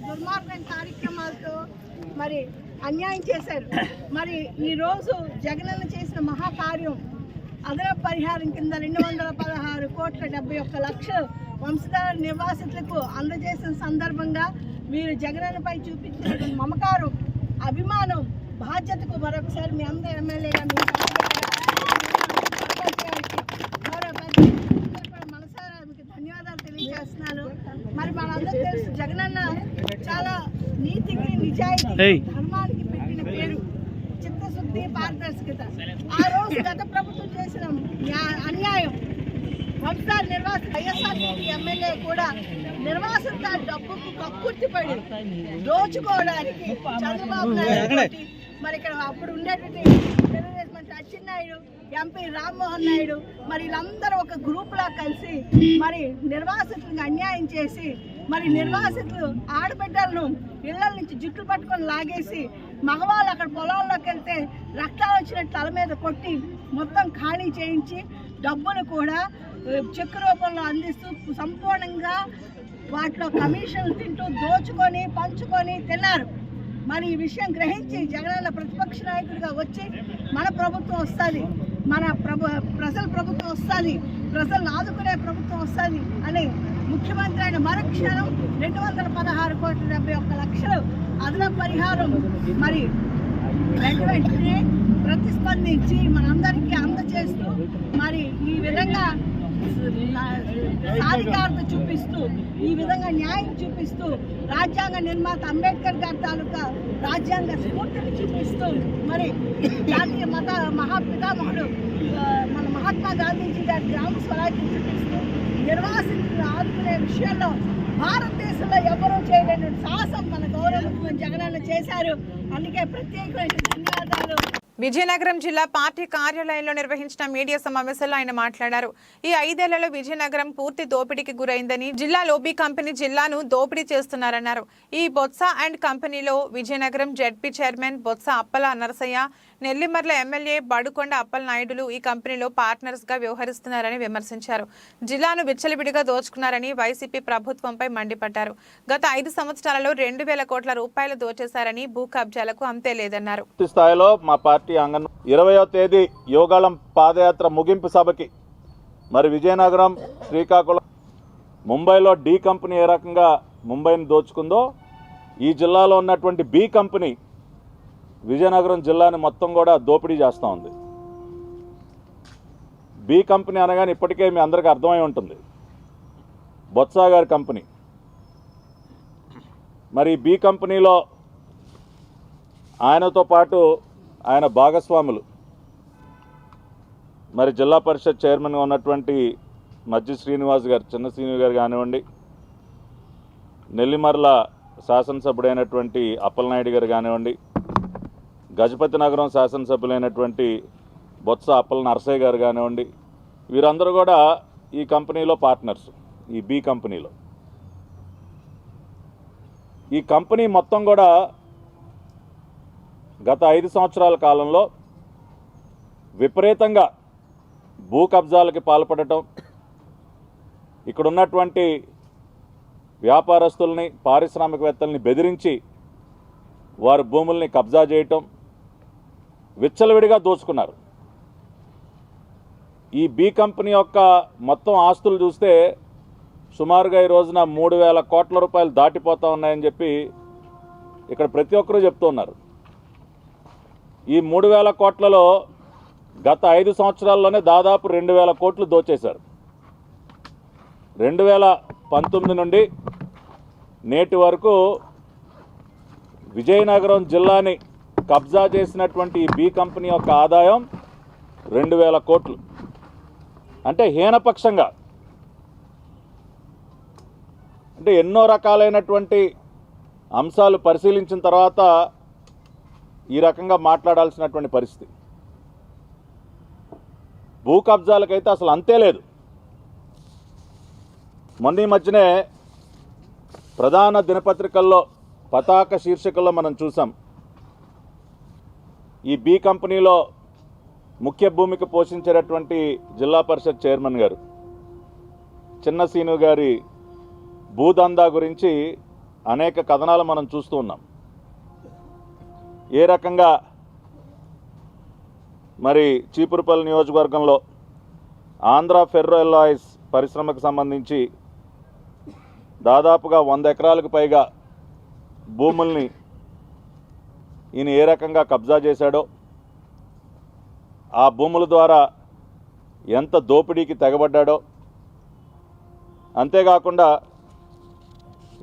దుర్మార్గం కార్యక్రమాలతో మరి అన్యాయం చేశారు. మరి ఈ రోజు జగనన్న చేసిన మహాకార్యం అదనపు పరిహారం కింద 216,71,00,000 వంశధార నివాసితులకు అందజేసిన సందర్భంగా మీరు జగనన్నపై చూపించిన మమకారం, అభిమానం, బాధ్యతకు మరొకసారి మీ అందరి ఎమ్మెల్యేగా మనసారా మీకు ధన్యవాదాలు తెలియజేస్తున్నాను. మరి మనందరూ తెలుసు జగనన్న చాలా నీతికి, నిజాయితీ, ధర్మానికి పెట్టిన పేరు చిత్తశుద్ధి, పారదర్శకత. ఆ రోజు గత ప్రభుత్వం చేసిన అన్యాయం వంశధార నిర్వాసిత వైఎస్ఆర్సీపీ ఎమ్మెల్యే కూడా నిర్వాసిత డబ్బుకు కక్కుర్తిపడి దోచుకోవడానికి చంద్రబాబు నాయుడు మరి ఇక్కడ అప్పుడు ఉండేటువంటి తెలుగుదేశం మంత్రి అచ్చెన్నాయుడు, ఎంపీ రామ్మోహన్ నాయుడు మరి వీళ్ళందరూ ఒక గ్రూప్లా కలిసి మరి నిర్వాసితులకు అన్యాయం చేసి మరి నిర్వాసితులు ఆడబిడ్డలను ఇళ్ల నుంచి జుట్లు పట్టుకొని లాగేసి మగవాళ్ళు అక్కడ పొలాల్లోకి వెళ్తే రక్తాలు వచ్చినట్టు తల మీద కొట్టి మొత్తం ఖాళీ చేయించి డబ్బులు కూడా చెక్ రూపంలో అందిస్తూ సంపూర్ణంగా వాటిలో కమిషన్లు తింటూ దోచుకొని పంచుకొని తిన్నారు. మరి ఈ విషయం గ్రహించి జగనన్న ప్రతిపక్ష నాయకుడిగా వచ్చి మన ప్రభుత్వం వస్తుంది, మన ప్రజల ప్రభుత్వం వస్తుంది, ప్రజలను ఆదుకునే ప్రభుత్వం వస్తుంది అని ముఖ్యమంత్రి అయిన మరుక్షణం 216,71,00,000 అదనపు పరిహారం మరి వెంటనే ప్రతిస్పందించి మనందరికీ అందజేస్తూ మరి ఈ విధంగా సాధికారత చూపిస్తూ, ఈ విధంగా న్యాయం చూపిస్తూ, రాజ్యాంగ నిర్మాత అంబేద్కర్ గారి తాలూకా రాజ్యాంగ స్ఫూర్తిని చూపిస్తూ మరి జాతీయ మహాపితామహుడు మన మహాత్మా గాంధీజీ గారి గ్రామ స్వరాజ్యం చూపిస్తూ నిర్వాసితులను ఆదుకునే విషయంలో భారతదేశంలో ఎవరూ చేయలేని సాహసం మన గౌరవ ముఖ్యమంత్రి జగనన్న చేశారు. అందుకే ప్రత్యేకమైన ధన్యవాదాలు. విజయనగరం జిల్లా పార్టీ కార్యాలయంలో నిర్వహించిన మీడియా సమావేశంలో ఆయన మాట్లాడారు. ఈ 5 ఏళ్లలో విజయనగరం పూర్తి దోపిడీకి గురైందని, జిల్లాలో బి కంపెనీ జిల్లాను దోపిడీ చేస్తున్నారన్నారు. ఈ బొత్స అండ్ కంపెనీలో Vizianagaram ZP chairman Botsa Appala Narasayya, Nellimarla MLA Badukonda అప్పలనాయుడులు ఈ కంపెనీలో పార్ట్నర్స్ గా వ్యవహరిస్తున్నారని విమర్శించారు. జిల్లాను విచ్చలవిడిగా దోచుకున్నారని వైసీపీ ప్రభుత్వంపై మండిపడ్డారు. గత 5 సంవత్సరాలలో 2,000 కోట్ల రూపాయలు దోచేశారని, భూ కబ్జాలకు అంతే లేదన్నారు. స్థాయిలో మా పార్టీ అంగన్ 20వ తేదీ యోగాళం పాదయాత్ర ముగింపు సభకి మరి విజయనగరం, శ్రీకాకుళం, ముంబైలో డి కంపెనీ ఏ రకంగా ముంబైని దోచుకుందో ఈ జిల్లాలో ఉన్నటువంటి బి కంపెనీ విజయనగరం జిల్లాని మొత్తం కూడా దోపిడీ చేస్తూ ఉంది. బి కంపెనీ అనగానే ఇప్పటికే మీ అందరికీ అర్థమై ఉంటుంది, బొత్స గారి కంపెనీ. మరి బి కంపెనీలో ఆయనతో పాటు ఆయన భాగస్వాములు మరి జిల్లా పరిషత్ చైర్మన్గా ఉన్నటువంటి మజ్జి శ్రీనివాస్ గారు, చిన్న శ్రీనివాస్ గారు కానివ్వండి, నెల్లిమర్ల శాసనసభ్యుడైనటువంటి అప్పలనాయుడు గారు కానివ్వండి, గజపతి నగరం శాసనసభ్యులైనటువంటి బొత్స అప్పల నరసయ్య గారు కానివ్వండి, వీరందరూ కూడా ఈ కంపెనీలో పార్ట్నర్స్. ఈ బి కంపెనీలో ఈ కంపెనీ మొత్తం కూడా గత 5 సంవత్సరాల కాలంలో విపరీతంగా భూ కబ్జాలకి పాల్పడటం, ఇక్కడ ఉన్నటువంటి వ్యాపారస్తుల్ని, పారిశ్రామికవేత్తల్ని బెదిరించి వారి భూముల్ని కబ్జా చేయటం, విచ్చలవిడిగా దోచుకున్నారు. ఈ బి కంపెనీ యొక్క మొత్తం ఆస్తులు చూస్తే సుమారుగా ఈ రోజున 3,000 కోట్ల రూపాయలు దాటిపోతూ ఉన్నాయని చెప్పి ఇక్కడ ప్రతి ఒక్కరూ చెప్తూ ఉన్నారు. ఈ 3,000 కోట్లలో గత 5 సంవత్సరాల్లోనే దాదాపు 2,000 కోట్లు దోచేశారు. 2019 నుండి నేటి వరకు విజయనగరం జిల్లాని కబ్జా చేసినటువంటి ఈ బి కంపెనీ యొక్క ఆదాయం 2,000 కోట్లు. అంటే హీనపక్షంగా, అంటే ఎన్నో రకాలైనటువంటి అంశాలు పరిశీలించిన తర్వాత ఈ రకంగా మాట్లాడాల్సినటువంటి పరిస్థితి. భూ కబ్జాలకైతే అసలు అంతే లేదు. మొన్న ఈ మధ్యనే ప్రధాన దినపత్రికల్లో పతాక శీర్షికల్లో మనం చూసాం, ఈ బి కంపెనీలో ముఖ్య భూమిక పోషించేటటువంటి జిల్లా పరిషత్ చైర్మన్ గారు చిన్న సీను గారి భూదందా గురించి అనేక కథనాలు మనం చూస్తూ ఉన్నాం. ఏ రకంగా మరి చీపురుపల్లి నియోజకవర్గంలో ఆంధ్ర ఫెర్రో ఎలాయిస్ పరిశ్రమకు సంబంధించి దాదాపుగా 100 ఎకరాలకు పైగా భూముల్ని ఈయన ఏ రకంగా కబ్జా చేశాడో, ఆ భూముల ద్వారా ఎంత దోపిడీకి తెగబడ్డాడో, అంతేకాకుండా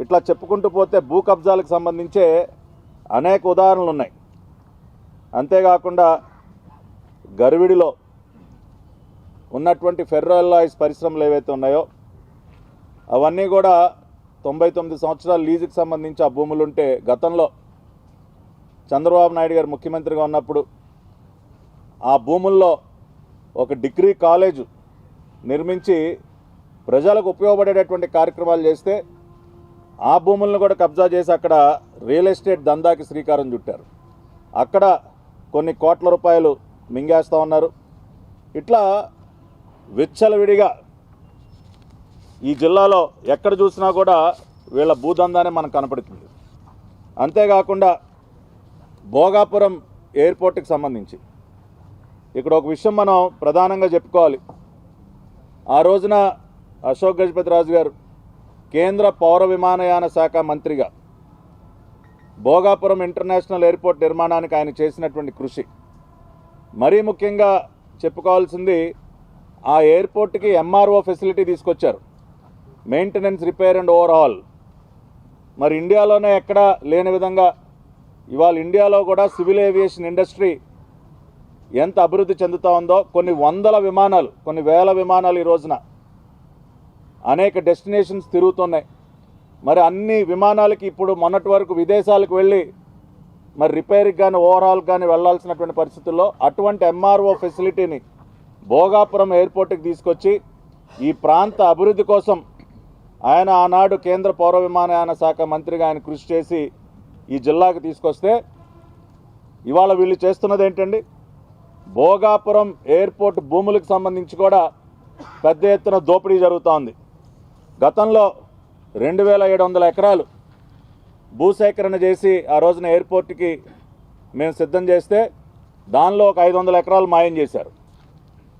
ఇట్లా చెప్పుకుంటూ పోతే భూ కబ్జాలకు సంబంధించే అనేక ఉదాహరణలు ఉన్నాయి. అంతేకాకుండా గర్విడిలో ఉన్నటువంటి ఫెర్రో ఎలాయిస్ పరిశ్రమలు ఏవైతే ఉన్నాయో అవన్నీ కూడా 99 సంవత్సరాల లీజుకి సంబంధించి ఆ భూములుంటే గతంలో చంద్రబాబు నాయుడు గారు ముఖ్యమంత్రిగా ఉన్నప్పుడు ఆ భూముల్లో ఒక డిగ్రీ కాలేజు నిర్మించి ప్రజలకు ఉపయోగపడేటటువంటి కార్యక్రమాలు చేస్తే ఆ భూములను కూడా కబ్జా చేసి అక్కడ రియల్ ఎస్టేట్ దందాకి శ్రీకారం చుట్టారు. అక్కడ కొన్ని కోట్ల రూపాయలు మింగేస్తూ ఉన్నారు. ఇట్లా విచ్చలవిడిగా ఈ జిల్లాలో ఎక్కడ చూసినా కూడా వీళ్ళ భూదందానే మనకు కనపడుతుంది. అంతేకాకుండా భోగాపురం ఎయిర్పోర్ట్కి సంబంధించి ఇక్కడ ఒక విషయం మనం ప్రధానంగా చెప్పుకోవాలి. ఆ రోజున అశోక్ గజపతి రాజు గారు కేంద్ర పౌర విమానయాన శాఖ మంత్రిగా భోగాపురం ఇంటర్నేషనల్ ఎయిర్పోర్ట్ నిర్మాణానికి ఆయన చేసినటువంటి కృషి మరీ ముఖ్యంగా చెప్పుకోవాల్సింది, ఆ ఎయిర్పోర్ట్కి ఎంఆర్ఓ ఫెసిలిటీ తీసుకొచ్చారు, మెయింటెనెన్స్, రిపేర్ అండ్ ఓవర్హాల్. మరి ఇండియాలోనే ఎక్కడా లేని విధంగా ఇవాళ ఇండియాలో కూడా సివిల్ ఏవియేషన్ ఇండస్ట్రీ ఎంత అభివృద్ధి చెందుతూ ఉందో, కొన్ని వందల విమానాలు, కొన్ని వేల విమానాలు ఈ రోజున అనేక డెస్టినేషన్స్ తిరుగుతున్నాయి. మరి అన్ని విమానాలకి ఇప్పుడు మొన్నటి వరకు విదేశాలకు వెళ్ళి మరి రిపేర్కి కానీ ఓవరాల్ కానీ వెళ్లాల్సినటువంటి పరిస్థితుల్లో అటువంటి ఎంఆర్ఓ ఫెసిలిటీని భోగాపురం ఎయిర్పోర్ట్కి తీసుకొచ్చి ఈ ప్రాంత అభివృద్ధి కోసం ఆయన ఆనాడు కేంద్ర పౌర విమానయాన శాఖ మంత్రిగా ఆయన కృషి చేసి ఈ జిల్లాకు తీసుకొస్తే ఇవాళ వీళ్ళు చేస్తున్నది ఏంటండి, భోగాపురం ఎయిర్పోర్ట్ భూములకు సంబంధించి కూడా పెద్ద ఎత్తున దోపిడీ జరుగుతూ ఉంది. గతంలో 2,700 ఎకరాలు భూసేకరణ చేసి ఆ రోజున ఎయిర్పోర్ట్కి మేము సిద్ధం చేస్తే దానిలో ఒక 500 ఎకరాలు మాయం చేశారు.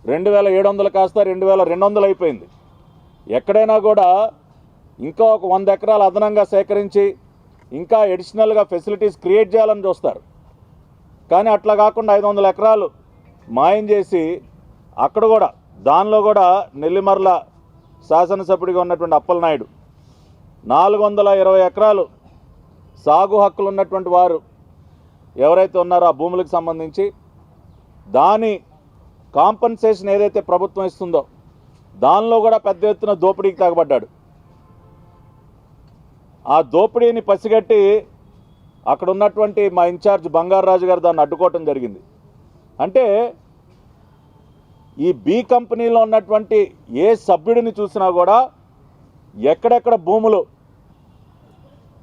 2,700 కాస్త 2,200 అయిపోయింది. ఎక్కడైనా కూడా ఇంకా ఒక 100 ఎకరాలు అదనంగా సేకరించి ఇంకా అడిషనల్గా ఫెసిలిటీస్ క్రియేట్ చేయాలని చూస్తారు. కానీ అట్లా కాకుండా 500 ఎకరాలు మాయం చేసి అక్కడ కూడా దానిలో కూడా నెల్లిమర్ల శాసనసభ్యుడిగా ఉన్నటువంటి అప్పలనాయుడు 420 ఎకరాలు సాగు హక్కులు ఉన్నటువంటి వారు ఎవరైతే ఉన్నారో ఆ భూములకు సంబంధించి దాని కాంపన్సేషన్ ఏదైతే ప్రభుత్వం ఇస్తుందో దానిలో కూడా పెద్ద ఎత్తున దోపిడీకి తెగబడ్డాడు. ఆ దోపిడీని పసిగట్టి అక్కడ ఉన్నటువంటి మా ఇన్ఛార్జ్ బంగారాజు గారు దాన్ని అడ్డుకోవటం జరిగింది. అంటే ఈ బి కంపెనీలో ఉన్నటువంటి ఏ సభ్యుడిని చూసినా కూడా ఎక్కడెక్కడ భూములు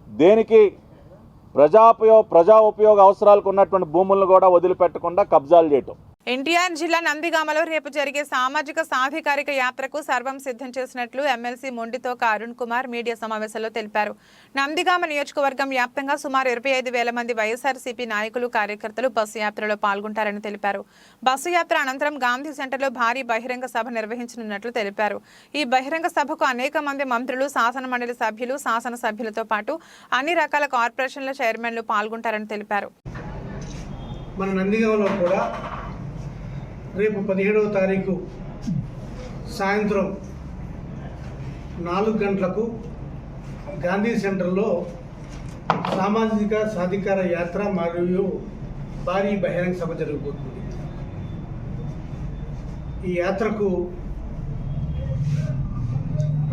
దేనికి ప్రజా ఉపయోగ అవసరాలకు ఉన్నటువంటి భూములను కూడా వదిలిపెట్టకుండా కబ్జాలు చేయటం. ఎన్టీఆర్ జిల్లా నందిగామలో రేపు జరిగే సామాజిక సాధికారిక యాత్రకు సర్వం సిద్ధం చేసినట్లు ఎమ్మెల్సీ మొండితోక అరుణ్ కుమార్ మీడియా సమావేశంలో తెలిపారు. నందిగామ నియోజకవర్గం వ్యాప్తంగా సుమారు 25,000 మంది వైఎస్ఆర్సీపీ నాయకులు కార్యకర్తలు బస్సు యాత్రలో పాల్గొంటారని తెలిపారు. బస్సు యాత్ర అనంతరం గాంధీ సెంటర్లో భారీ బహిరంగ సభ నిర్వహించనున్నట్లు తెలిపారు. ఈ బహిరంగ సభకు అనేక మంది మంత్రులు, శాసన మండలి సభ్యులు, శాసనసభ్యులతో పాటు అన్ని రకాల కార్పొరేషన్ల చైర్మన్లు పాల్గొంటారని తెలిపారు. మన నందిగామలో కూడా రేపు 17వ తారీఖు సాయంత్రం 4 గంటలకు గాంధీ సెంటర్లో సామాజిక సాధికార యాత్ర మరియు భారీ బహిరంగ సభ జరగబోతుంది. ఈ యాత్రకు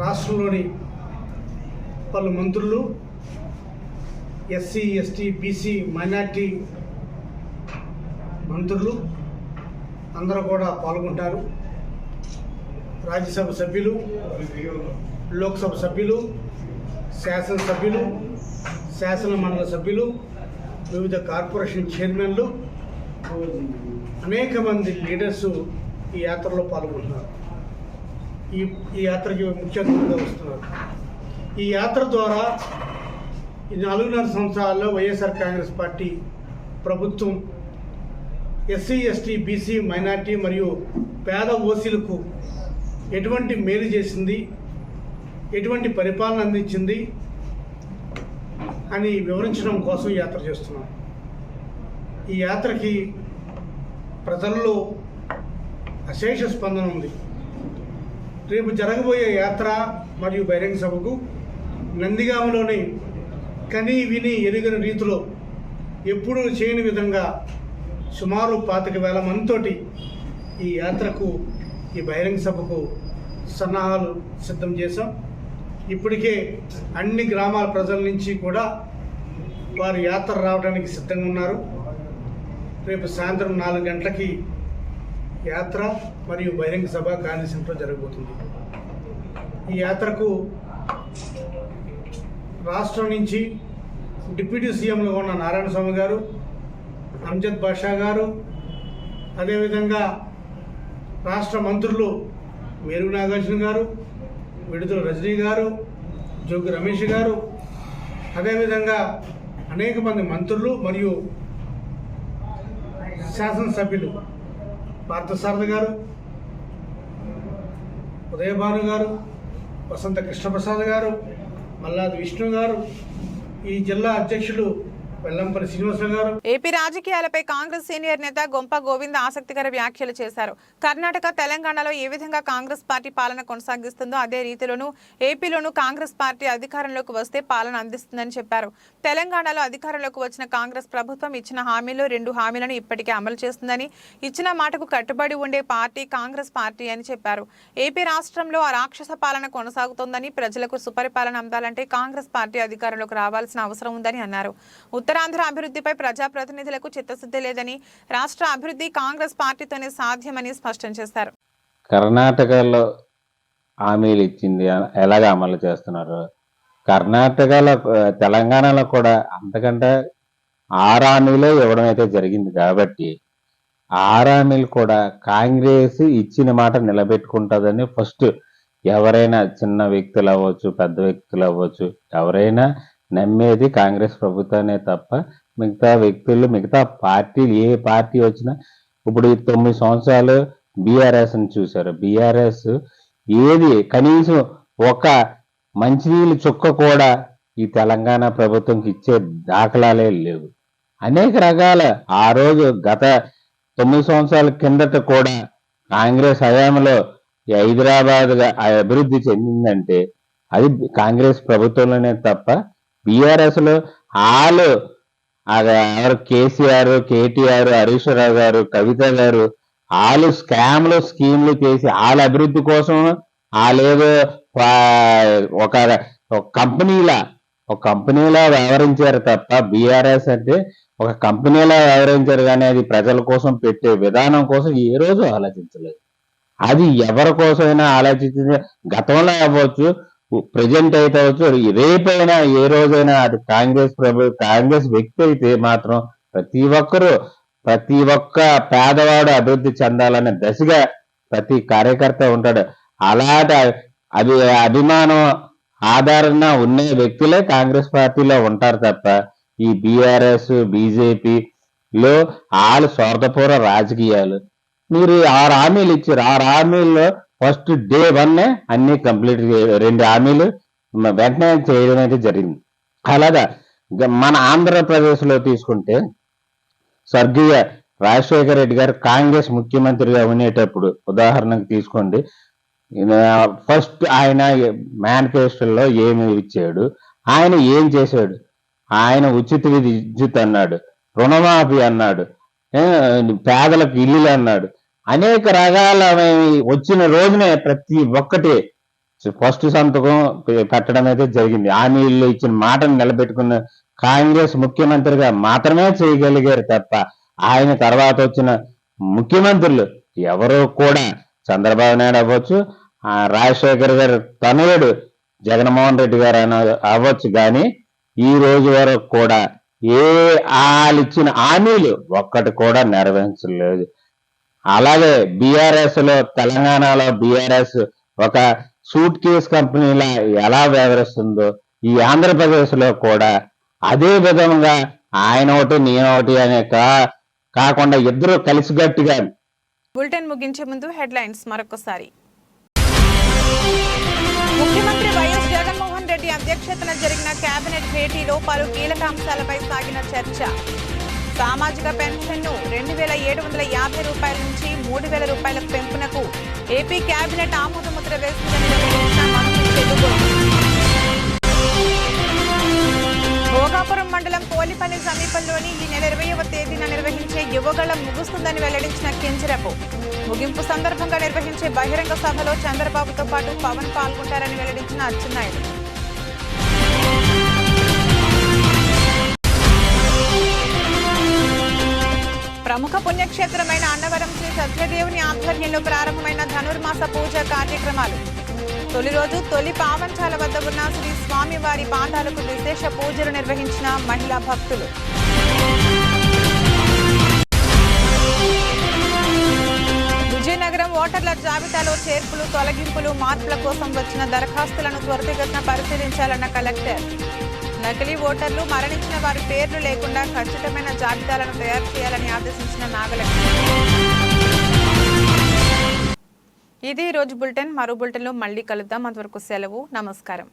రాష్ట్రంలోని పలు మంత్రులు, ఎస్సీ, ఎస్టీ, బీసీ, మైనార్టీ మంత్రులు అందరూ కూడా పాల్గొంటారు. రాజ్యసభ సభ్యులు, లోక్సభ సభ్యులు, శాసనసభ్యులు, శాసన మండలి సభ్యులు, వివిధ కార్పొరేషన్ చైర్మన్లు, అనేక మంది లీడర్స్ ఈ యాత్రలో పాల్గొంటున్నారు. ఈ యాత్రకి ముఖ్య అతిథిగా వస్తున్నారు. ఈ యాత్ర ద్వారా ఈ 4.5 సంవత్సరాల్లో వైఎస్ఆర్ కాంగ్రెస్ పార్టీ ప్రభుత్వం ఎస్సీ, ఎస్టీ, బీసీ, మైనార్టీ మరియు పేద ఓసీలకు ఎటువంటి మేలు చేసింది, ఎటువంటి పరిపాలన అందించింది అని వివరించడం కోసం యాత్ర చేస్తున్నాం. ఈ యాత్రకి ప్రజల్లో అశేష స్పందన ఉంది. రేపు జరగబోయే యాత్ర మరియు బహిరంగ సభకు నందిగామలోని కని విని ఎరుగని రీతిలో ఎప్పుడూ చేయని విధంగా సుమారు 25,000 మందితోటి ఈ యాత్రకు, ఈ బహిరంగ సభకు సన్నాహాలు సిద్ధం చేశాం. ఇప్పటికే అన్ని గ్రామాల ప్రజల నుంచి కూడా వారు యాత్ర రావడానికి సిద్ధంగా ఉన్నారు. రేపు సాయంత్రం 4 గంటలకి యాత్ర మరియు బహిరంగ సభ గాంధీ సెంటర్లో జరగబోతుంది. ఈ యాత్రకు రాష్ట్రం నుంచి డిప్యూటీ సీఎంగా ఉన్న నారాయణ స్వామి గారు, అంజద్ బాషా గారు, అదేవిధంగా రాష్ట్ర మంత్రులు మేరు నాగార్జున గారు, విడుదల రజనీ గారు, జోగి రమేష్ గారు, అదేవిధంగా అనేక మంది మంత్రులు మరియు శాసనసభ్యులు పార్థసారథి గారు, ఉదయభాను గారు, వసంత కృష్ణప్రసాద్ గారు, మల్లాది విష్ణు గారు, ఈ జిల్లా అధ్యక్షులు వెల్లంపల్లి శ్రీనివాసరావు గారు. ఏపీ రాజకీయాలపై కాంగ్రెస్ సీనియర్ నేత గొంప గోవింద్ ఆసక్తికర వ్యాఖ్యలు చేశారు. కర్ణాటక, తెలంగాణలో ఏ విధంగా కాంగ్రెస్ పార్టీ పాలన కొనసాగిస్తుందో అదే రీతిలోనూ ఏపీలోనూ కాంగ్రెస్ పార్టీ అధికారంలోకి వస్తే పాలన అందిస్తుందని చెప్పారు. తెలంగాణలో అధికారంలోకి వచ్చిన కాంగ్రెస్ ప్రభుత్వం ఇచ్చిన హామీలు 2 హామీలను ఇప్పటికే అమలు చేస్తుందని, ఇచ్చిన మాటకు కట్టుబడి ఉండే పార్టీ కాంగ్రెస్ పార్టీ అని చెప్పారు. ఏపీ రాష్ట్రంలో ఆ రాక్షస పాలన కొనసాగుతోందని, ప్రజలకు సుపరిపాలన అందాలంటే కాంగ్రెస్ పార్టీ అధికారంలోకి రావాల్సిన అవసరం ఉందని అన్నారు. ఉత్తరాంధ్ర అభివృద్ధిపై ప్రజాప్రతినిధులకు చిత్తశుద్ధి లేదని, రాష్ట్ర అభివృద్ధి కాంగ్రెస్ పార్టీతోనే సాధ్యమని స్పష్టం చేశారు. కర్ణాటకలో హామీలు ఇచ్చింది ఎలాగ అమలు చేస్తున్నారు, కర్ణాటకలో తెలంగాణలో కూడా అంతకంటే 6 హామీలు ఇవ్వడం అయితే జరిగింది. కాబట్టి 6 హామీలు కూడా కాంగ్రెస్ ఇచ్చిన మాట నిలబెట్టుకుంటుందని ఫస్ట్ ఎవరైనా చిన్న వ్యక్తులు అవ్వచ్చు, పెద్ద వ్యక్తులు అవ్వచ్చు, ఎవరైనా నమ్మేది కాంగ్రెస్ ప్రభుత్వానే తప్ప మిగతా వ్యక్తులు, మిగతా పార్టీలు ఏ పార్టీ వచ్చినా, ఇప్పుడు 9 సంవత్సరాలు బీఆర్ఎస్ని చూశారు. బీఆర్ఎస్ ఏది కనీసం ఒక మంచినీళ్ళు చుక్క కూడా ఈ తెలంగాణ ప్రభుత్వంకి ఇచ్చే దాఖలాలే లేవు. అనేక రకాల ఆ రోజు గత 9 సంవత్సరాల కిందట కూడా కాంగ్రెస్ హయాంలో హైదరాబాద్గా అభివృద్ధి చెందిందంటే అది కాంగ్రెస్ ప్రభుత్వంలోనే తప్ప బీఆర్ఎస్లో వాళ్ళు కేసీఆర్, కేటీఆర్, హరీష్ రావు గారు, కవిత గారు వాళ్ళు స్కామ్లు, స్కీమ్లు చేసి వాళ్ళ అభివృద్ధి కోసం వాళ్ళేదో ఒక కంపెనీలా ఒక కంపెనీలా వ్యవహరించారు తప్ప బీఆర్ఎస్ అంటే ఒక కంపెనీలా వ్యవహరించారు, కానీ అది ప్రజల కోసం పెట్టే విధానం కోసం ఏ రోజు ఆలోచించలేదు. అది ఎవరి కోసమైనా ఆలోచించింది, గతంలో అవ్వచ్చు, ప్రజెంట్ అయితే అవ్వచ్చు, రేపైనా ఏ రోజైనా అది కాంగ్రెస్ వ్యక్తి అయితే మాత్రం ప్రతి ఒక్క పేదవాడు అభివృద్ధి చెందాలనే దశగా ప్రతి కార్యకర్త ఉంటాడు. అలాంటి అభిమానం ఆధారణ ఉన్న వ్యక్తులే కాంగ్రెస్ పార్టీలో ఉంటారు తప్ప ఈ బీఆర్ఎస్ బీజేపీలో వాళ్ళు స్వార్థపూర్వ రాజకీయాలు. మీరు 6 హామీలు ఇచ్చారు, 6 హామీల్లో ఫస్ట్ డే 1 అన్ని కంప్లీట్ 2 హామీలు వెంటనే చేయడం అయితే జరిగింది. అలాగా మన ఆంధ్రప్రదేశ్లో తీసుకుంటే స్వర్గీయ రాజశేఖర రెడ్డి గారు కాంగ్రెస్ ముఖ్యమంత్రిగా ఉండేటప్పుడు ఉదాహరణకు తీసుకోండి, ఫస్ట్ ఆయన మేనిఫెస్టోలో ఏమి ఇచ్చాడు, ఆయన ఏం చేశాడు? ఆయన ఉచిత విద్యుత్ అన్నాడు, రుణమాఫీ అన్నాడు, పేదలకు ఇల్లులు అన్నాడు, అనేక రకాల వచ్చిన రోజునే ప్రతి ఒక్కటి ఫస్ట్ సంతకం పెట్టడం అయితే జరిగింది. హామీల్లో ఇచ్చిన మాటను నిలబెట్టుకున్న కాంగ్రెస్ ముఖ్యమంత్రిగా మాత్రమే చేయగలిగారు తప్ప ఆయన తర్వాత వచ్చిన ముఖ్యమంత్రులు ఎవరు కూడా, చంద్రబాబు నాయుడు అవ్వచ్చు, రాజశేఖర్ గారు తనయుడు జగన్మోహన్ రెడ్డి గారు అవ్వచ్చు, కానీ ఈ రోజు వరకు కూడా వాళ్ళు ఇచ్చిన హామీలు ఒక్కటి కూడా నెరవేర్చలేదు. అలాగే బీఆర్ఎస్ లో, తెలంగాణలో బీఆర్ఎస్ ఒక సూట్ కేస్ కంపెనీలా ఎలా వ్యవహరిస్తుందో ఈ ఆంధ్రప్రదేశ్ లో కూడా అదే విధంగా ఆయన ఒకటి నేను ఒకటి అనే కాకుండా ఇద్దరు కలిసిగట్టుగా. బులెటిన్ ముగించే ముందు హెడ్లైన్స్ మరొకసారి. ముఖ్యమంత్రి వైఎస్ జగన్మోహన్ రెడ్డి అధ్యక్షతన జరిగిన కేబినెట్ భేటీలో పలు కీలక అంశాలపై సాగిన చర్చ. సామాజిక పెన్షన్ను 2,750 రూపాయల నుంచి 3,000 రూపాయలకు పెంపునకు ఏపీ కేబినెట్ ఆమోదముద్ర వేసిందని వెల్లడించిన మంత్రి చెల్లుబోయి. భోగాపురం మండలం పోలిపల్లి సమీపంలోని ఈ నెల 20వ తేదీన నిర్వహించే యువగళం ముగుస్తుందని వెల్లడించిన కింజరపు. ముగింపు సందర్భంగా నిర్వహించే బహిరంగ సభలో చంద్రబాబుతో పాటు పవన్ పాల్గొంటారని వెల్లడించిన అచ్చెన్నాయుడు. ప్రముఖ పుణ్యక్షేత్రమైన అన్నవరం శ్రీ సత్యదేవుని ఆధ్వర్యంలో ప్రారంభమైన ధనుర్మాస పూజ కార్యక్రమాలు. తొలి రోజు తొలి పావంచాల వద్ద ఉన్న శ్రీ స్వామివారి పాదాలకు విశేష పూజలు నిర్వహించిన మహిళా భక్తులు. విజయనగరం ఓటర్ల జాబితాలో చేర్పులు, తొలగింపులు, మార్పుల కోసం వచ్చిన దరఖాస్తులను త్వరితగతిన పరిశీలించాలన్న కలెక్టర్. నకిలీ ఓటర్లు, మరణించిన వారి పేర్లు లేకుండా ఖచ్చితమైన జాబితాలను తయారు చేయాలని ఆదేశించిన నాగలక్ష్మి. ఇది ఈరోజు బులెటిన్. మరో బులెటిన్లో మళ్ళీ కలుద్దాం. అంతవరకు సెలవు. నమస్కారం.